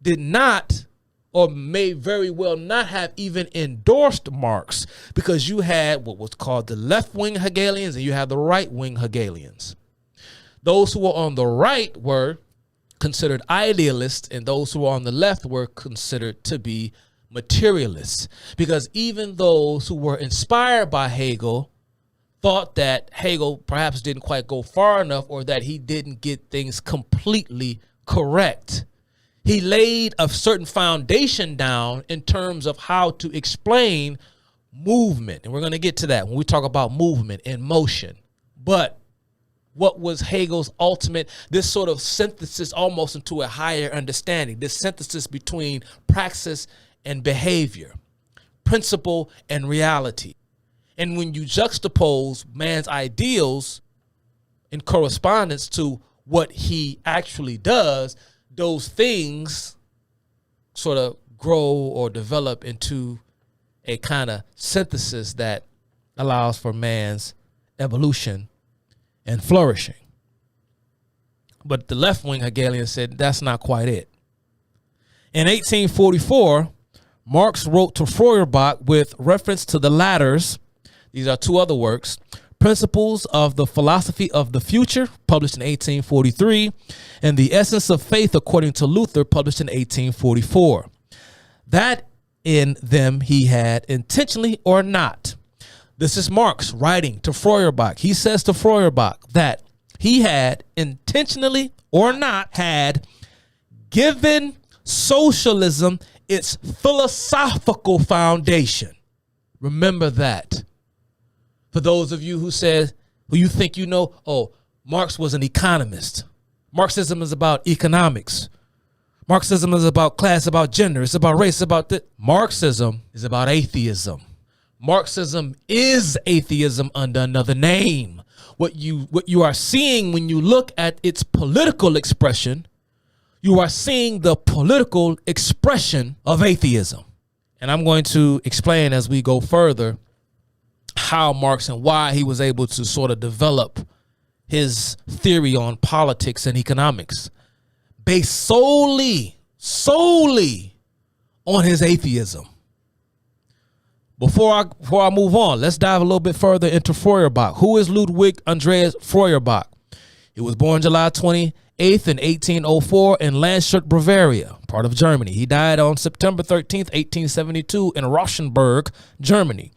did not, or may very well not have even endorsed Marx, because you had what was called the left-wing Hegelians and you had the right-wing Hegelians. Those who were on the right were considered idealists, and those who were on the left were considered to be materialists, because even those who were inspired by Hegel thought that Hegel perhaps didn't quite go far enough, or that he didn't get things completely correct. He laid a certain foundation down in terms of how to explain movement. And we're going to get to that when we talk about movement and motion. But what was Hegel's ultimate, this sort of synthesis almost into a higher understanding, this synthesis between praxis and behavior, principle and reality. And when you juxtapose man's ideals in correspondence to what he actually does, those things sort of grow or develop into a kind of synthesis that allows for man's evolution and flourishing. But the left-wing Hegelian said that's not quite it. In 1844, Marx wrote to Feuerbach with reference to the latter's, these are two other works, Principles of the Philosophy of the Future, published in 1843, and The Essence of Faith According to Luther, published in 1844. That in them he had, intentionally or not. This is Marx writing to Feuerbach. He says to Feuerbach that he had, intentionally or not, had given socialism its philosophical foundation. Remember that. For those of you who said, who you think you know, oh, Marx was an economist. Marxism is about economics. Marxism is about class, about gender. It's about race, about this. Marxism is about atheism. Marxism is atheism under another name. What you are seeing when you look at its political expression, you are seeing the political expression of atheism. And I'm going to explain as we go further how Marx and why he was able to sort of develop his theory on politics and economics based solely on his atheism. Before I move on, let's dive a little bit further into Feuerbach. Who is Ludwig Andreas Feuerbach? He was born July 28th in 1804 in Landshut, Bavaria, part of Germany. He died on September 13th, 1872 in Rauschenberg, Germany.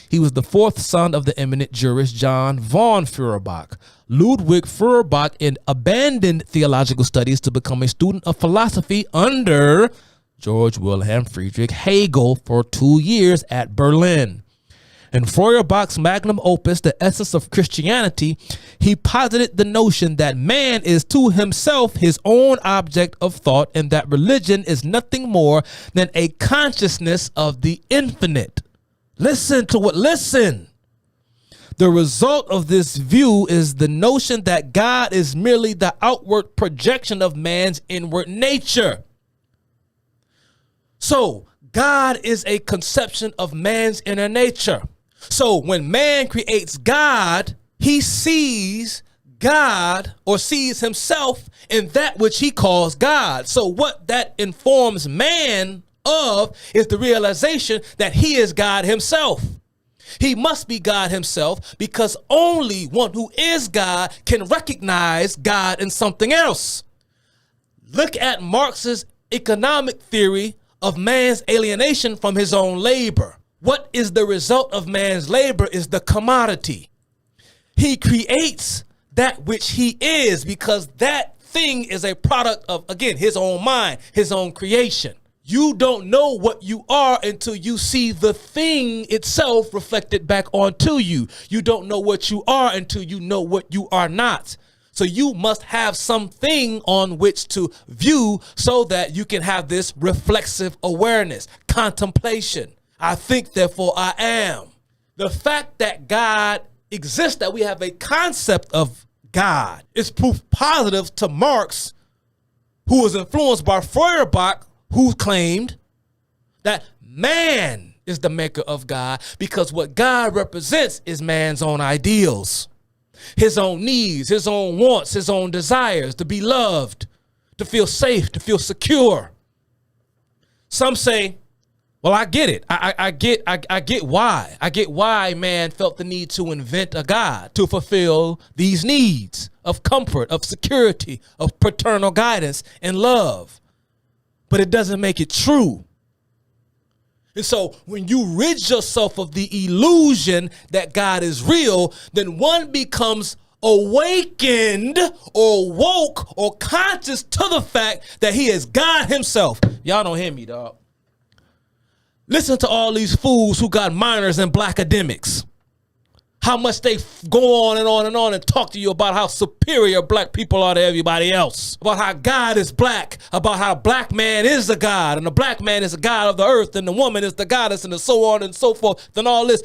He was the fourth son of the eminent jurist John von Feuerbach. Ludwig Feuerbach abandoned theological studies to become a student of philosophy under George Wilhelm Friedrich Hegel for 2 years at Berlin. In Feuerbach's magnum opus, The Essence of Christianity, he posited the notion that man is to himself his own object of thought, and that religion is nothing more than a consciousness of the infinite. Listen. The result of this view is the notion that God is merely the outward projection of man's inward nature. So God is a conception of man's inner nature. So when man creates God, he sees God, or sees himself in that which he calls God. So what that informs man of is the realization that he is God himself. He must be God himself, because only one who is God can recognize God in something else. Look at Marx's economic theory of man's alienation from his own labor. What is the result of man's labor is the commodity. He creates that which he is, because that thing is a product of, again, his own mind, his own creation. You don't know what you are until you see the thing itself reflected back onto you. You don't know what you are until you know what you are not. So you must have something on which to view so that you can have this reflexive awareness, contemplation. I think, therefore I am. The fact that God exists, that we have a concept of God, is proof positive to Marx, who was influenced by Feuerbach, who claimed that man is the maker of God, because what God represents is man's own ideals, his own needs, his own wants, his own desires, to be loved, to feel safe, to feel secure. Some say, well, I get it. I get why. I get why man felt the need to invent a God to fulfill these needs of comfort, of security, of paternal guidance and love. But it doesn't make it true. And so when you rid yourself of the illusion that God is real, then one becomes awakened or woke or conscious to the fact that he is God himself. Y'all don't hear me, dog. Listen to all these fools who got minors in black academics. How much they go on and on and on and talk to you about how superior black people are to everybody else. About how God is black. About how black man is the God. And the black man is the God of the earth. And the woman is the goddess. And so on and so forth. And all this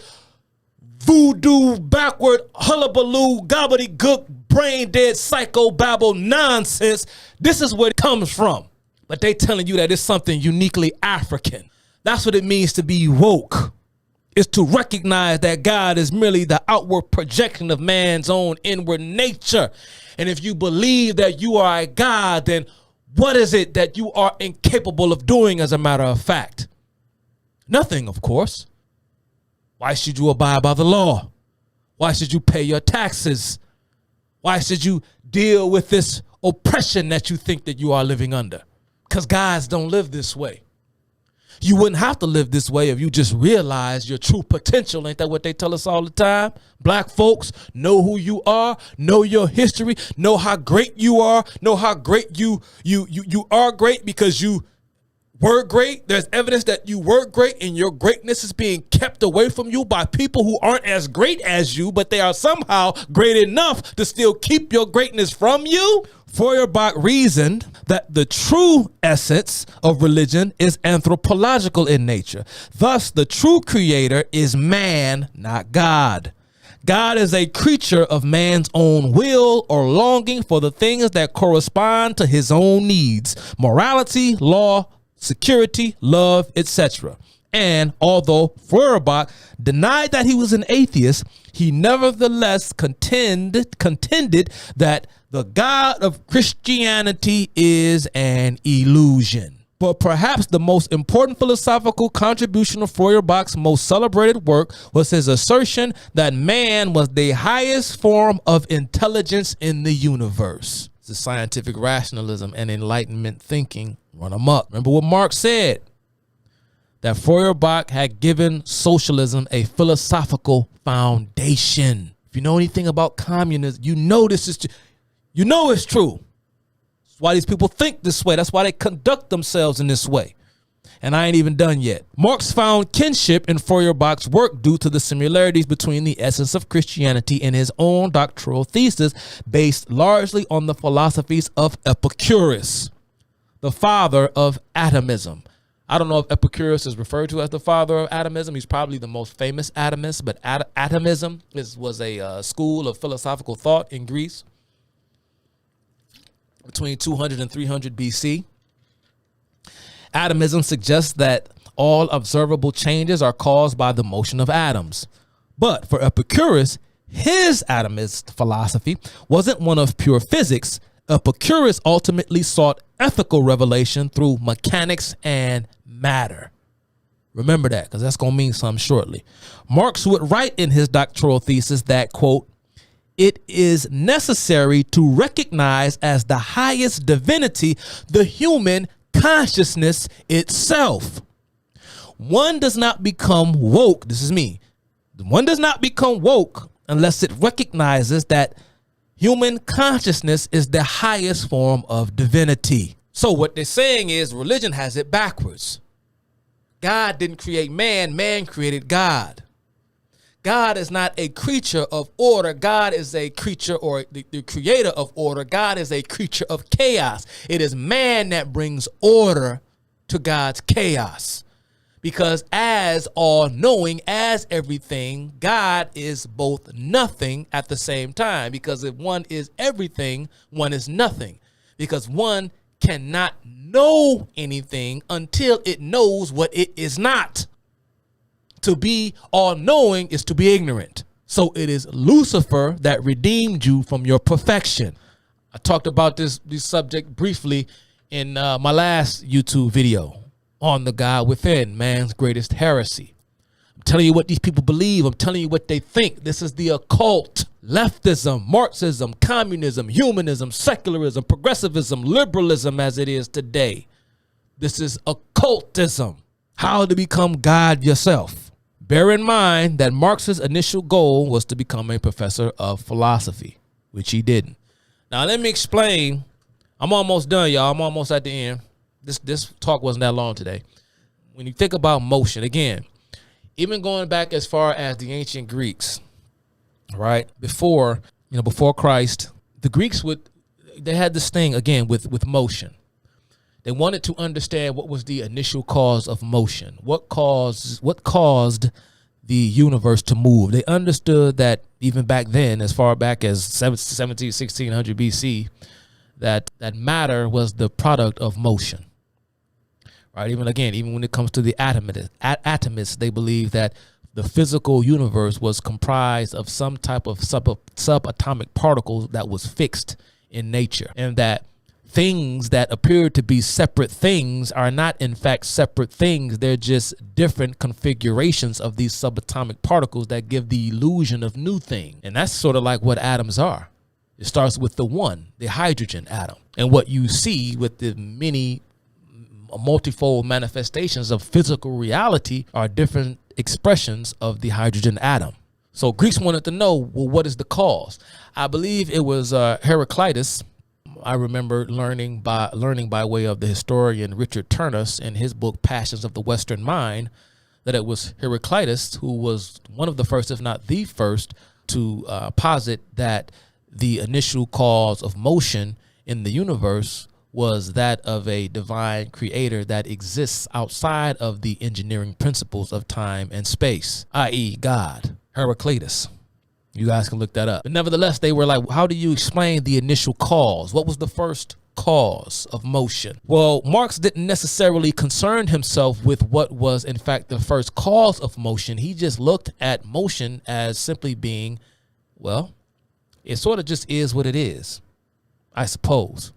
voodoo, backward, hullabaloo, gobbledygook, brain dead, psycho babble nonsense. This is where it comes from. But they telling you that it's something uniquely African. That's what it means to be woke. Is to recognize that God is merely the outward projection of man's own inward nature. And if you believe that you are a God, then what is it that you are incapable of doing as a matter of fact? Nothing, of course. Why should you abide by the law? Why should you pay your taxes? Why should you deal with this oppression that you think that you are living under? Because gods don't live this way. You wouldn't have to live this way if you just realize your true potential. Ain't that what they tell us all the time? Black folks, know who you are, know your history, know how great you are, know how great you are great because you were great. There's evidence that you were great and your greatness is being kept away from you by people who aren't as great as you, but they are somehow great enough to still keep your greatness from you. Feuerbach reasoned that the true essence of religion is anthropological in nature. Thus, the true creator is man, not God. God is a creature of man's own will or longing for the things that correspond to his own needs: morality, law, security, love, etc. And although Feuerbach denied that he was an atheist, he nevertheless contended that the God of Christianity is an illusion. But perhaps the most important philosophical contribution of Feuerbach's most celebrated work was his assertion that man was the highest form of intelligence in the universe. The scientific rationalism and Enlightenment thinking run amok. Remember what Marx said? That Feuerbach had given socialism a philosophical foundation. If you know anything about communism, you know this is you know it's true. That's why these people think this way. That's why they conduct themselves in this way. And I ain't even done yet. Marx found kinship in Feuerbach's work due to the similarities between the essence of Christianity and his own doctoral thesis, based largely on the philosophies of Epicurus, the father of atomism. I don't know if Epicurus is referred to as the father of atomism. He's probably the most famous atomist, but atomism was a school of philosophical thought in Greece between 200 and 300 BC. Atomism suggests that all observable changes are caused by the motion of atoms. But for Epicurus, his atomist philosophy wasn't one of pure physics. Epicurus ultimately sought ethical revelation through mechanics and matter. Remember that, because that's going to mean something shortly. Marx would write in his doctoral thesis that, quote, "It is necessary to recognize as the highest divinity the human consciousness itself. One does not become woke," this is me, "one does not become woke unless it recognizes that human consciousness is the highest form of divinity." So what they're saying is religion has it backwards. God didn't create man, man created God. God is not a creature of order. God is a creature, or the creator of order. God is a creature of chaos. It is man that brings order to God's chaos. Because as all-knowing, as everything, God is both nothing at the same time. Because if one is everything, one is nothing. Because one cannot know anything until it knows what it is not. To be all-knowing is to be ignorant. So it is Lucifer that redeemed you from your perfection. I talked about this subject briefly in my last YouTube video on the God within, man's greatest heresy. I'm telling you what these people believe. I'm telling you what they think. This is the occult. Leftism, Marxism, communism, humanism, secularism, progressivism, liberalism as it is today. This is occultism. How to become God yourself. Bear in mind that Marx's initial goal was to become a professor of philosophy, which he didn't. Now, let me explain. I'm almost done, y'all. I'm almost at the end. This talk wasn't that long today. When you think about motion, again, even going back as far as the ancient Greeks, right? Before Christ, the Greeks they had this thing again with motion. They wanted to understand what was the initial cause of motion. What caused the universe to move. They understood that even back then, as far back as 1600 BC, that matter was the product of motion. Right? Even when it comes to the atomists, they believe that the physical universe was comprised of some type of subatomic particles that was fixed in nature, and that things that appear to be separate things are not in fact separate things. They're just different configurations of these subatomic particles that give the illusion of new thing. And that's sort of like what atoms are. It starts with the one, the hydrogen atom. And what you see with the many multifold manifestations of physical reality are different expressions of the hydrogen atom. So Greeks wanted to know, well, what is the cause? I believe it was Heraclitus. I remember learning by way of the historian Richard Turnus in his book Passions of the Western Mind that it was Heraclitus who was one of the first, if not the first, to posit that the initial cause of motion in the universe was that of a divine creator that exists outside of the engineering principles of time and space, i.e. God, Heraclitus. You guys can look that up. But nevertheless, they were like, how do you explain the initial cause? What was the first cause of motion? Well, Marx didn't necessarily concern himself with what was in fact the first cause of motion. He just looked at motion as simply being, well, it sort of just is what it is, I suppose.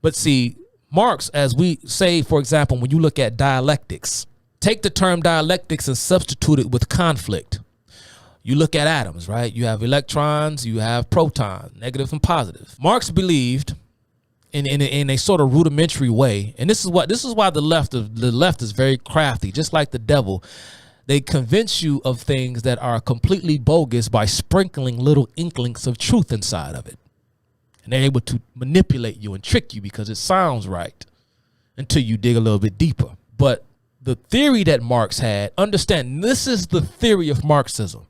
But see, Marx, as we say, for example, when you look at dialectics, take the term dialectics and substitute it with conflict. You look at atoms, right? You have electrons, you have protons, negative and positive. Marx believed in a sort of rudimentary way, and this is why the left is very crafty, just like the devil. They convince you of things that are completely bogus by sprinkling little inklings of truth inside of it. And they're able to manipulate you and trick you because it sounds right until you dig a little bit deeper. But the theory that Marx had, understand, this is the theory of Marxism.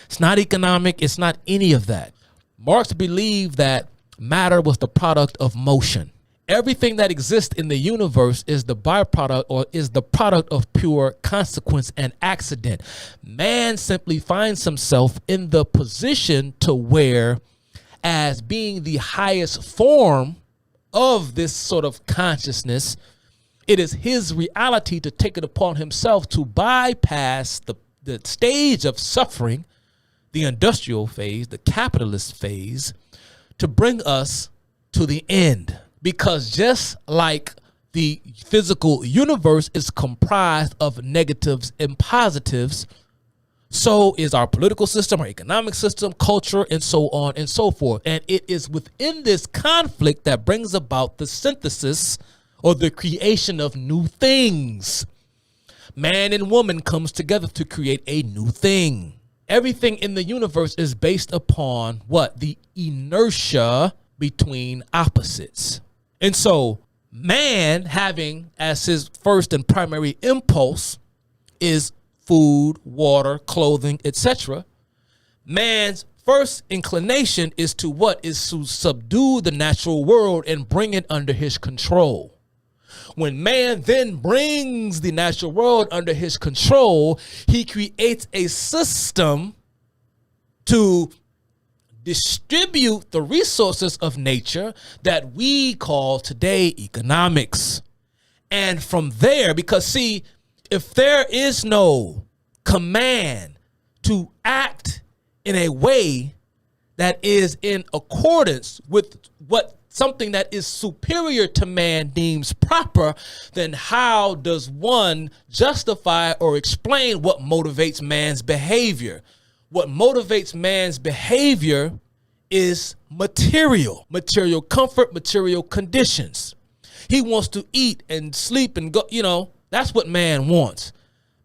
It's not economic. It's not any of that. Marx believed that matter was the product of motion. Everything that exists in the universe is the byproduct or is the product of pure consequence and accident. Man simply finds himself in the position to where, as being the highest form of this sort of consciousness, it is his reality to take it upon himself to bypass the stage of suffering, the industrial phase, the capitalist phase, to bring us to the end. Because just like the physical universe is comprised of negatives and positives, so is our political system, our economic system, culture, and so on and so forth. And it is within this conflict that brings about the synthesis or the creation of new things. Man and woman comes together to create a new thing. Everything in the universe is based upon what? The inertia between opposites. And so man, having as his first and primary impulse is food, water, clothing, etc. Man's first inclination is to what? Is to subdue the natural world and bring it under his control. When man then brings the natural world under his control, he creates a system to distribute the resources of nature that we call today economics. And from there, because see, if there is no command to act in a way that is in accordance with what something that is superior to man deems proper, then how does one justify or explain what motivates man's behavior? What motivates man's behavior is material comfort, material conditions. He wants to eat and sleep and go, That's what man wants.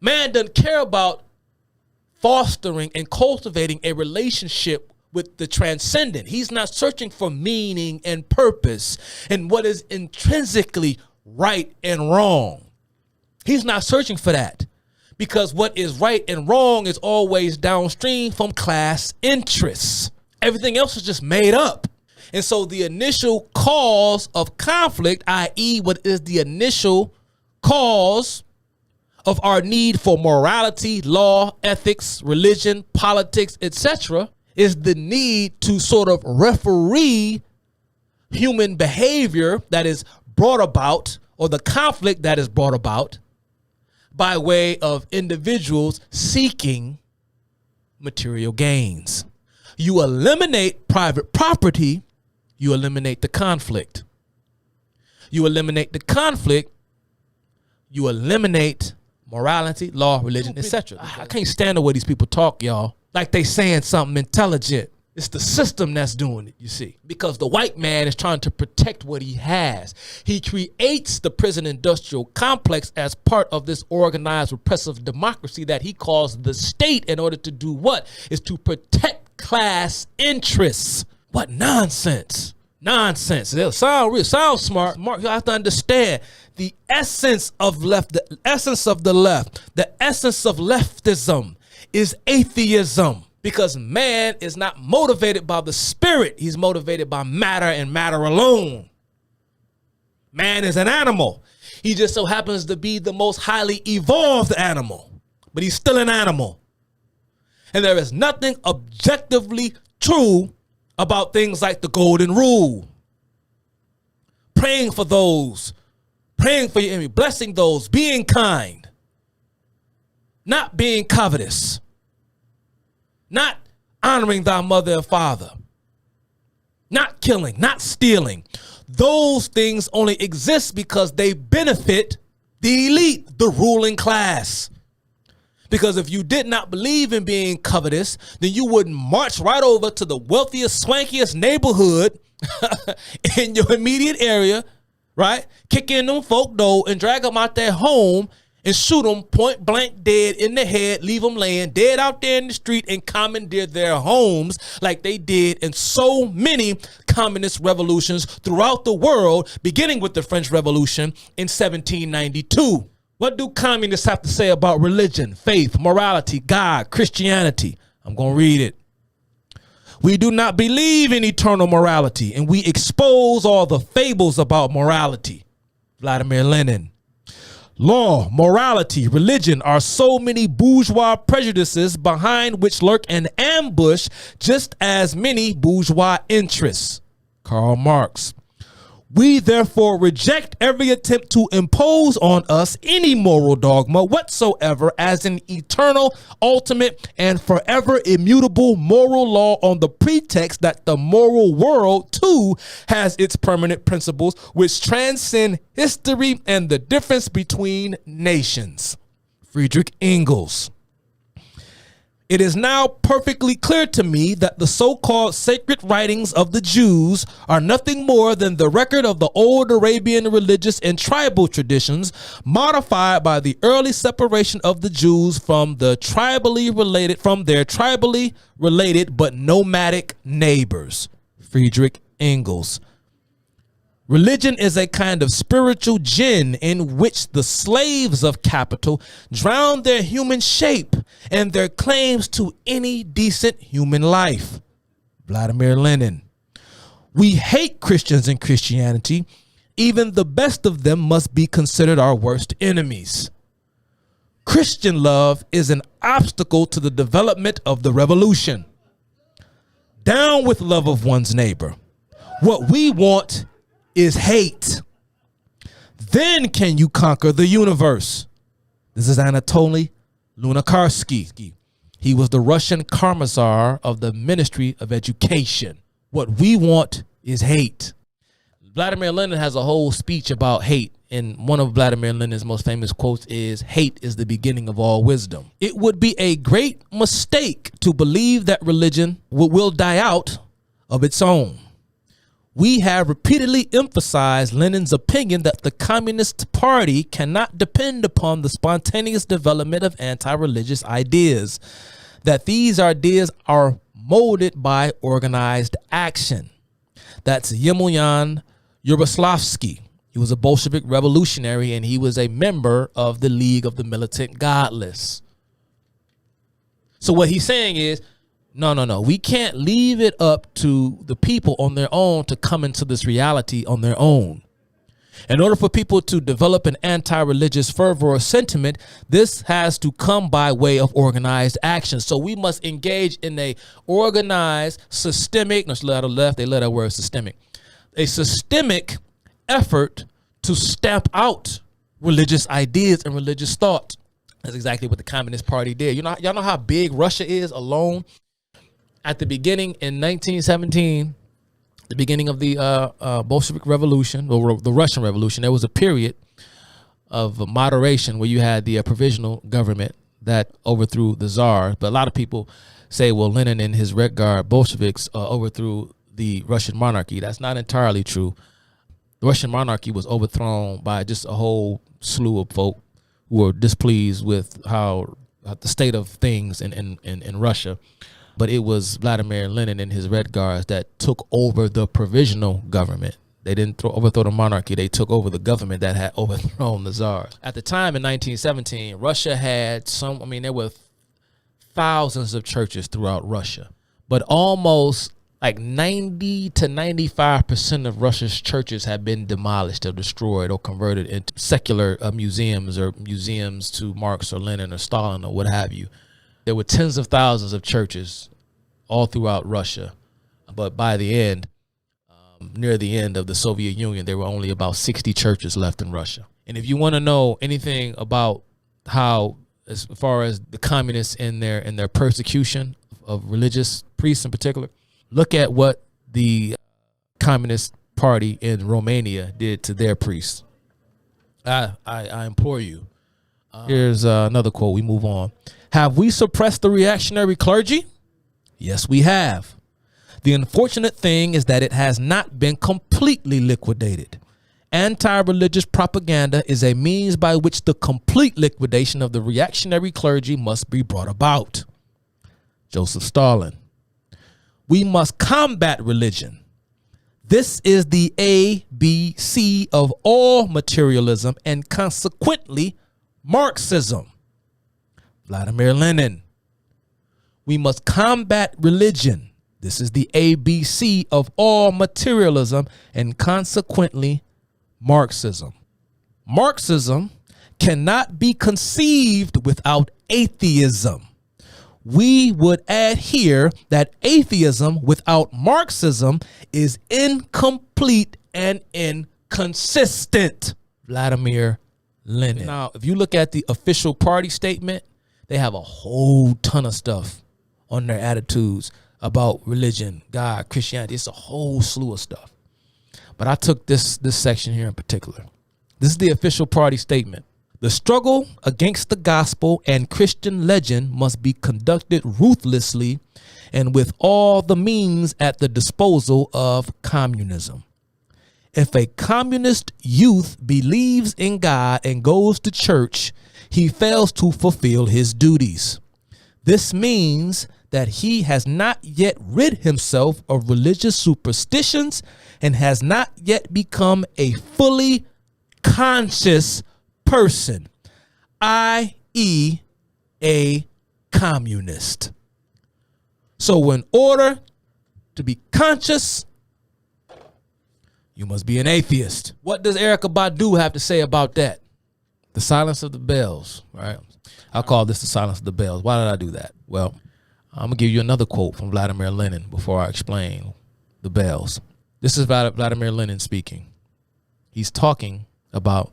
Man doesn't care about fostering and cultivating a relationship with the transcendent. He's not searching for meaning and purpose and what is intrinsically right and wrong. He's not searching for that, because what is right and wrong is always downstream from class interests. Everything else is just made up. And so the initial cause of conflict, i.e., what is the initial cause of our need for morality, law, ethics, religion, politics, etc., is the need to sort of referee human behavior that is brought about, or the conflict that is brought about by way of individuals seeking material gains. You eliminate private property, you eliminate the conflict. You eliminate the conflict, you eliminate morality, law, religion, etc. I can't stand the way these people talk, y'all. Like they saying something intelligent. It's the system that's doing it, you see. Because the white man is trying to protect what he has. He creates the prison industrial complex as part of this organized repressive democracy that he calls the state, in order to do what? Is to protect class interests. What nonsense. Nonsense. It sounds smart. Mark, you have to understand the essence of left, the essence of the left, the essence of leftism is atheism. Because man is not motivated by the spirit. He's motivated by matter and matter alone. Man is an animal. He just so happens to be the most highly evolved animal, but he's still an animal. And there is nothing objectively true about things like the golden rule. Praying for those, praying for your enemy, blessing those, being kind, not being covetous, not honoring thy mother and father, not killing, not stealing. Those things only exist because they benefit the elite, the ruling class. Because if you did not believe in being covetous, then you would march right over to the wealthiest, swankiest neighborhood in your immediate area, right? Kick in them folk door and drag them out their home and shoot them point blank dead in the head, leave them laying dead out there in the street, and commandeer their homes like they did in so many communist revolutions throughout the world, beginning with the French Revolution in 1792. What do communists have to say about religion, faith, morality, God, Christianity? I'm going to read it. We do not believe in eternal morality, and we expose all the fables about morality. Vladimir Lenin. Law, morality, religion are so many bourgeois prejudices behind which lurk an ambush just as many bourgeois interests. Karl Marx. We therefore reject every attempt to impose on us any moral dogma whatsoever as an eternal, ultimate, and forever immutable moral law, on the pretext that the moral world too has its permanent principles which transcend history and the difference between nations. Friedrich Engels. It is now perfectly clear to me that the so-called sacred writings of the Jews are nothing more than the record of the old Arabian religious and tribal traditions, modified by the early separation of the Jews from their tribally related but nomadic neighbors. Friedrich Engels. Religion is a kind of spiritual gin in which the slaves of capital drown their human shape and their claims to any decent human life. Vladimir Lenin. We hate Christians and Christianity. Even the best of them must be considered our worst enemies. Christian love is an obstacle to the development of the revolution. Down with love of one's neighbor. What we want is hate. Then can you conquer the universe. This is Anatoly Lunacharsky. He was the Russian commissar of the Ministry of Education. What we want is hate. Vladimir Lenin has a whole speech about hate, and one of Vladimir Lenin's most famous quotes is, "Hate is the beginning of all wisdom." It would be a great mistake to believe that religion will die out of its own. We have repeatedly emphasized Lenin's opinion that the Communist Party cannot depend upon the spontaneous development of anti-religious ideas, that these ideas are molded by organized action. That's Yemelyan Yaroslavsky. He was a Bolshevik revolutionary, and he was a member of the League of the Militant Godless. So what he's saying is, no. We can't leave it up to the people on their own to come into this reality on their own. In order for people to develop an anti-religious fervor or sentiment, this has to come by way of organized action. So we must engage in a organized, systemic, no, they let that word systemic, a systemic effort to stamp out religious ideas and religious thought. That's exactly what the Communist Party did. Y'all know how big Russia is alone? At the beginning in 1917, the beginning of the Bolshevik Revolution, or the Russian Revolution, there was a period of moderation where you had the provisional government that overthrew the Tsar. But a lot of people say, well, Lenin and his Red Guard Bolsheviks overthrew the Russian monarchy. That's not entirely true. The Russian monarchy was overthrown by just a whole slew of folk who were displeased with how the state of things in Russia. But it was Vladimir Lenin and his Red Guards that took over the provisional government. They didn't overthrow the monarchy. They took over the government that had overthrown the Tsar. At the time in 1917, Russia had there were thousands of churches throughout Russia. But almost like 90 to 95% of Russia's churches have been demolished or destroyed or converted into secular museums, or museums to Marx or Lenin or Stalin or what have you. There were tens of thousands of churches all throughout Russia. But by the end, near the end of the Soviet Union, there were only about 60 churches left in Russia. And if you want to know anything about how, as far as the communists in their persecution of religious priests in particular, look at what the Communist Party in Romania did to their priests. I implore you. Here's another quote. We move on. Have we suppressed the reactionary clergy? Yes, we have. The unfortunate thing is that it has not been completely liquidated. Anti-religious propaganda is a means by which the complete liquidation of the reactionary clergy must be brought about. Joseph Stalin. We must combat religion. This is the ABC of all materialism and consequently Marxism. Vladimir Lenin. We must combat religion. This is the ABC of all materialism and consequently Marxism. Marxism cannot be conceived without atheism. We would add here that atheism without Marxism is incomplete and inconsistent. Vladimir Lenin. Now, if you look at the official party statement, they have a whole ton of stuff on their attitudes about religion, God, Christianity. It's a whole slew of stuff. But I took this section here in particular. This is the official party statement. The struggle against the gospel and Christian legend must be conducted ruthlessly and with all the means at the disposal of communism. If a communist youth believes in God and goes to church, he fails to fulfill his duties. This means that he has not yet rid himself of religious superstitions and has not yet become a fully conscious person, i.e., a communist. So in order to be conscious, you must be an atheist. What does Erykah Badu have to say about that? The silence of the bells, right? I'll call this the silence of the bells. Why did I do that? Well, I'm going to give you another quote from Vladimir Lenin before I explain the bells. This is Vladimir Lenin speaking. He's talking about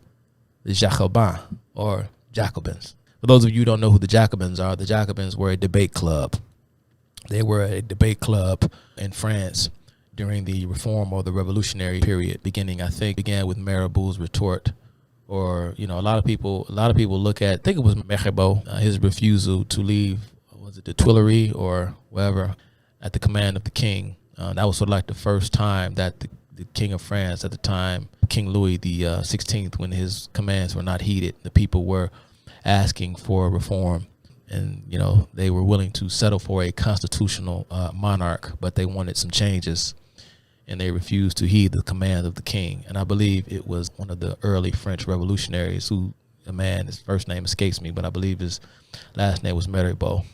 the Jacobins, or Jacobins. For those of you who don't know who the Jacobins are, the Jacobins were a debate club. They were a debate club in France during the Reform or the Revolutionary period, began with Mirabeau's retort. Or, a lot of people look at, I think it was Mirabeau, his refusal to leave, was it the Tuileries or wherever, at the command of the king. That was sort of like the first time that the king of France at the time, King Louis the 16th, when his commands were not heeded. The people were asking for reform, and they were willing to settle for a constitutional monarch, but they wanted some changes, and they refused to heed the command of the king. And I believe it was one of the early French revolutionaries his first name escapes me, but I believe his last name was Mirabeau.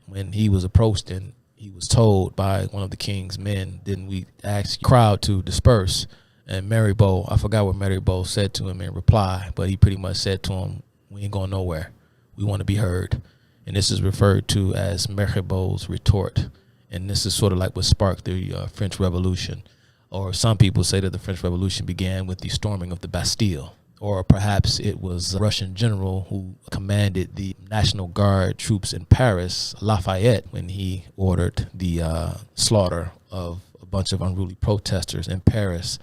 When he was approached and he was told by one of the king's men, didn't we ask the crowd to disperse? And Mirabeau, I forgot what Mirabeau said to him in reply, but he pretty much said to him, we ain't going nowhere. We want to be heard. And this is referred to as Mirabeau's retort. And this is sort of like what sparked the French Revolution. Or some people say that the French Revolution began with the storming of the Bastille. Or perhaps it was a Russian general who commanded the National Guard troops in Paris, Lafayette, when he ordered the slaughter of a bunch of unruly protesters in Paris.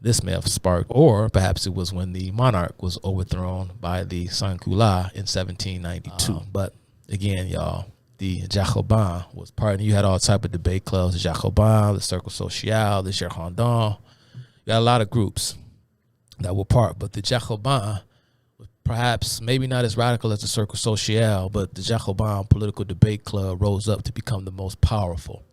This may have sparked, or perhaps it was when the monarch was overthrown by the sans-culottes in 1792. But again, y'all, the Jacobins was part, and you had all type of debate clubs, the Jacobins, the Cercle Social, the Girondins. You got a lot of groups that were part, but the Jacobins was perhaps maybe not as radical as the Cercle Social, but the Jacobin political debate club rose up to become the most powerful.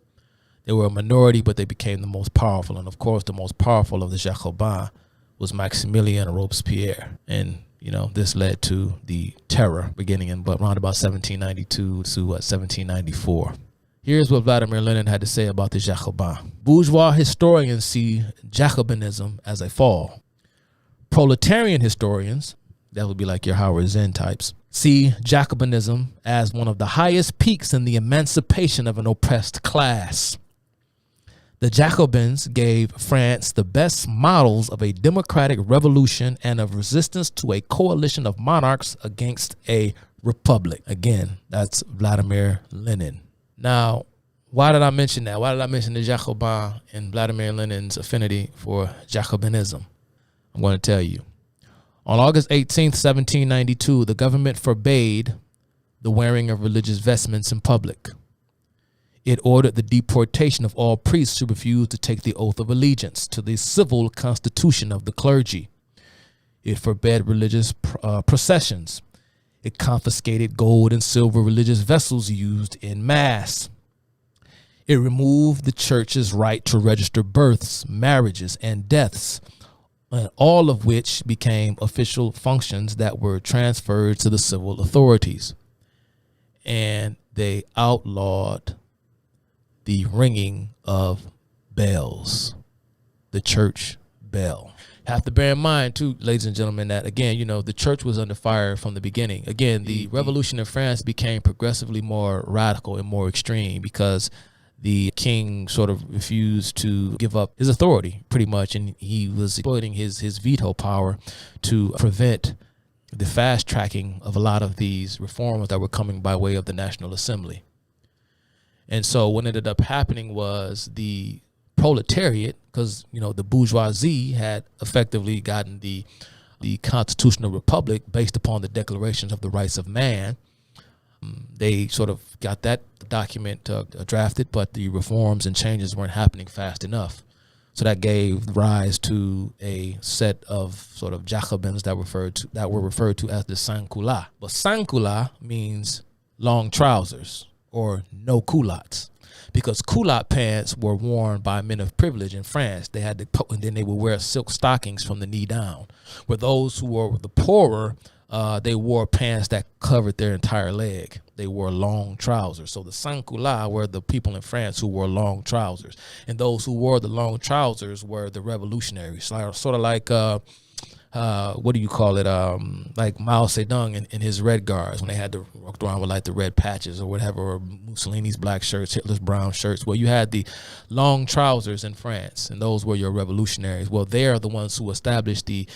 They were a minority, but they became the most powerful. And of course, the most powerful of the Jacobins was Maximilien Robespierre. And, this led to the terror beginning in around about 1792 to 1794. Here's what Vladimir Lenin had to say about the Jacobins. Bourgeois historians see Jacobinism as a fall. Proletarian historians, that would be like your Howard Zinn types, see Jacobinism as one of the highest peaks in the emancipation of an oppressed class. The Jacobins gave France the best models of a democratic revolution and of resistance to a coalition of monarchs against a republic. Again, that's Vladimir Lenin. Now, why did I mention that? Why did I mention the Jacobins and Vladimir Lenin's affinity for Jacobinism? I'm going to tell you. On August 18th, 1792, the government forbade the wearing of religious vestments in public. It ordered the deportation of all priests who refused to take the oath of allegiance to the civil constitution of the clergy. It forbade religious processions. It confiscated gold and silver religious vessels used in mass. It removed the church's right to register births, marriages, and deaths, all of which became official functions that were transferred to the civil authorities. And they outlawed the ringing of bells, the church bell. Have to bear in mind, too, ladies and gentlemen, that, again, the church was under fire from the beginning. Again, the revolution in France became progressively more radical and more extreme because the king sort of refused to give up his authority, pretty much, and he was exploiting his veto power to prevent the fast tracking of a lot of these reforms that were coming by way of the National Assembly. And so what ended up happening was the proletariat, because, the bourgeoisie had effectively gotten the constitutional republic based upon the declarations of the rights of man. They sort of got that document drafted, but the reforms and changes weren't happening fast enough. So that gave rise to a set of sort of Jacobins that were referred to as the sans-culottes. But sans-culottes means long trousers or no culottes, because culotte pants were worn by men of privilege in France. They had to put, and then they would wear silk stockings from the knee down. Where those who were the poorer, they wore pants that covered their entire leg. They wore long trousers. So the sans-culottes were the people in France who wore long trousers. And those who wore the long trousers were the revolutionaries. Sort of like, what do you call it? Like Mao Zedong in his Red Guards, when they had to walk around with like the red patches or whatever, or Mussolini's black shirts, Hitler's brown shirts. Well, you had the long trousers in France, and those were your revolutionaries. Well, they are the ones who established the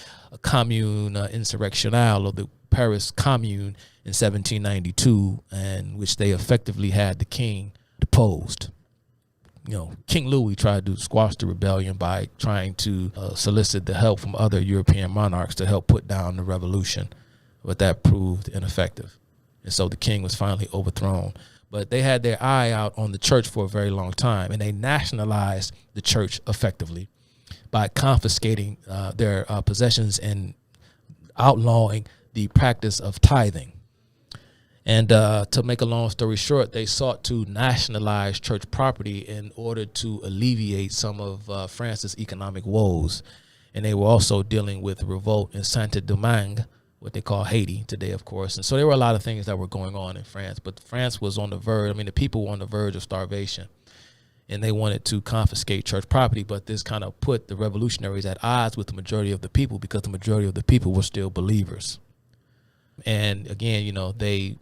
Commune Insurrectionnelle, or the Paris Commune, in 1792, and which they effectively had the king deposed. King Louis tried to squash the rebellion by trying to solicit the help from other European monarchs to help put down the revolution, but that proved ineffective. And so the king was finally overthrown. But they had their eye out on the church for a very long time, and they nationalized the church effectively. by confiscating their possessions and outlawing the practice of tithing. And to make a long story short, they sought to nationalize church property in order to alleviate some of France's economic woes. And they were also dealing with revolt in Saint-Domingue, what they call Haiti today, of course. And so there were a lot of things that were going on in France, but France was on the verge. I mean, the people were on the verge of starvation, and they wanted to confiscate church property. But this kind of put the revolutionaries at odds with the majority of the people, because the majority of the people were still believers. And again, you know, they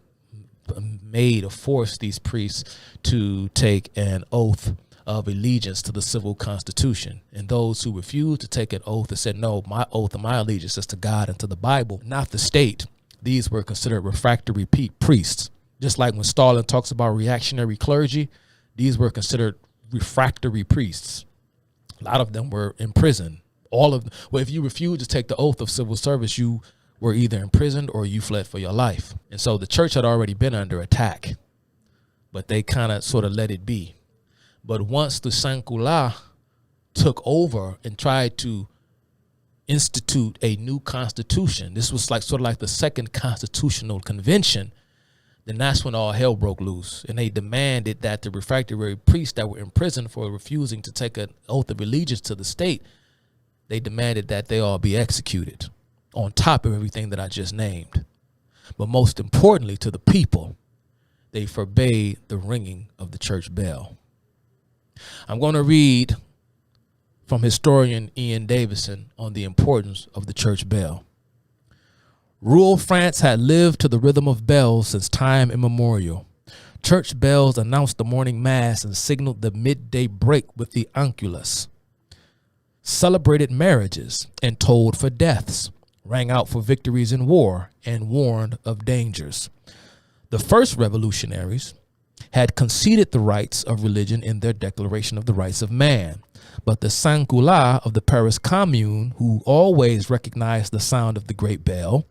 made or forced these priests to take an oath of allegiance to the civil constitution. And those who refused to take an oath and said, no, my oath and my allegiance is to God and to the Bible, not the state, these were considered refractory priests. Just like when Stalin talks about reactionary clergy, these were considered refractory priests. A lot of them were in prison. Well, if you refused to take the oath of civil service, you were either imprisoned or you fled for your life. And so the church had already been under attack, but they kind of sort of let it be. But once the Sans-Culottes took over and tried to institute a new constitution, this was like sort of like the second constitutional convention, then that's when all hell broke loose. And they demanded that the refractory priests that were in prison for refusing to take an oath of allegiance to the state, they demanded that they all be executed, on top of everything that I just named. But most importantly to the people, they forbade the ringing of the church bell. I'm going to read from historian Ian Davison on the importance of the church bell. Rural France had lived to the rhythm of bells since time immemorial. Church bells announced the morning mass and signaled the midday break with the Angelus, celebrated marriages and tolled for deaths, rang out for victories in war, and warned of dangers. The first revolutionaries had conceded the rights of religion in their Declaration of the Rights of Man, but the Sans-Culottes of the Paris Commune, who always recognized the sound of the great bell,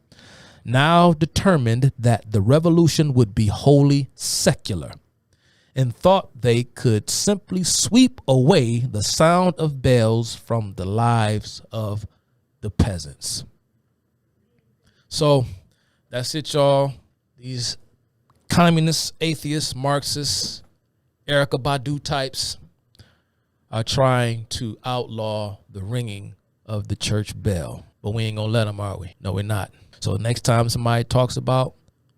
now determined that the revolution would be wholly secular, and thought they could simply sweep away the sound of bells from the lives of the peasants. So that's it, y'all. These communists, atheists, Marxists, Erykah Badu types are trying to outlaw the ringing of the church bell. But we ain't gonna let them, are we? No, we're not. So next time somebody talks about,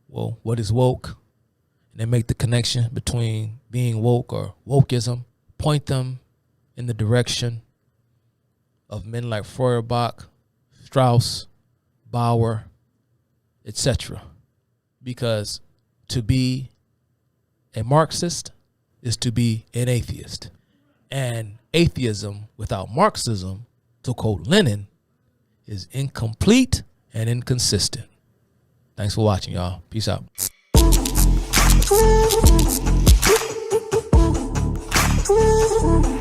well, what is woke? And they make the connection between being woke or wokeism, point them in the direction of men like Feuerbach, Strauss, Bauer, etc. Because to be a Marxist is to be an atheist. And atheism without Marxism, to quote Lenin, is incomplete and inconsistent. Thanks for watching, y'all. Peace out. Ooh.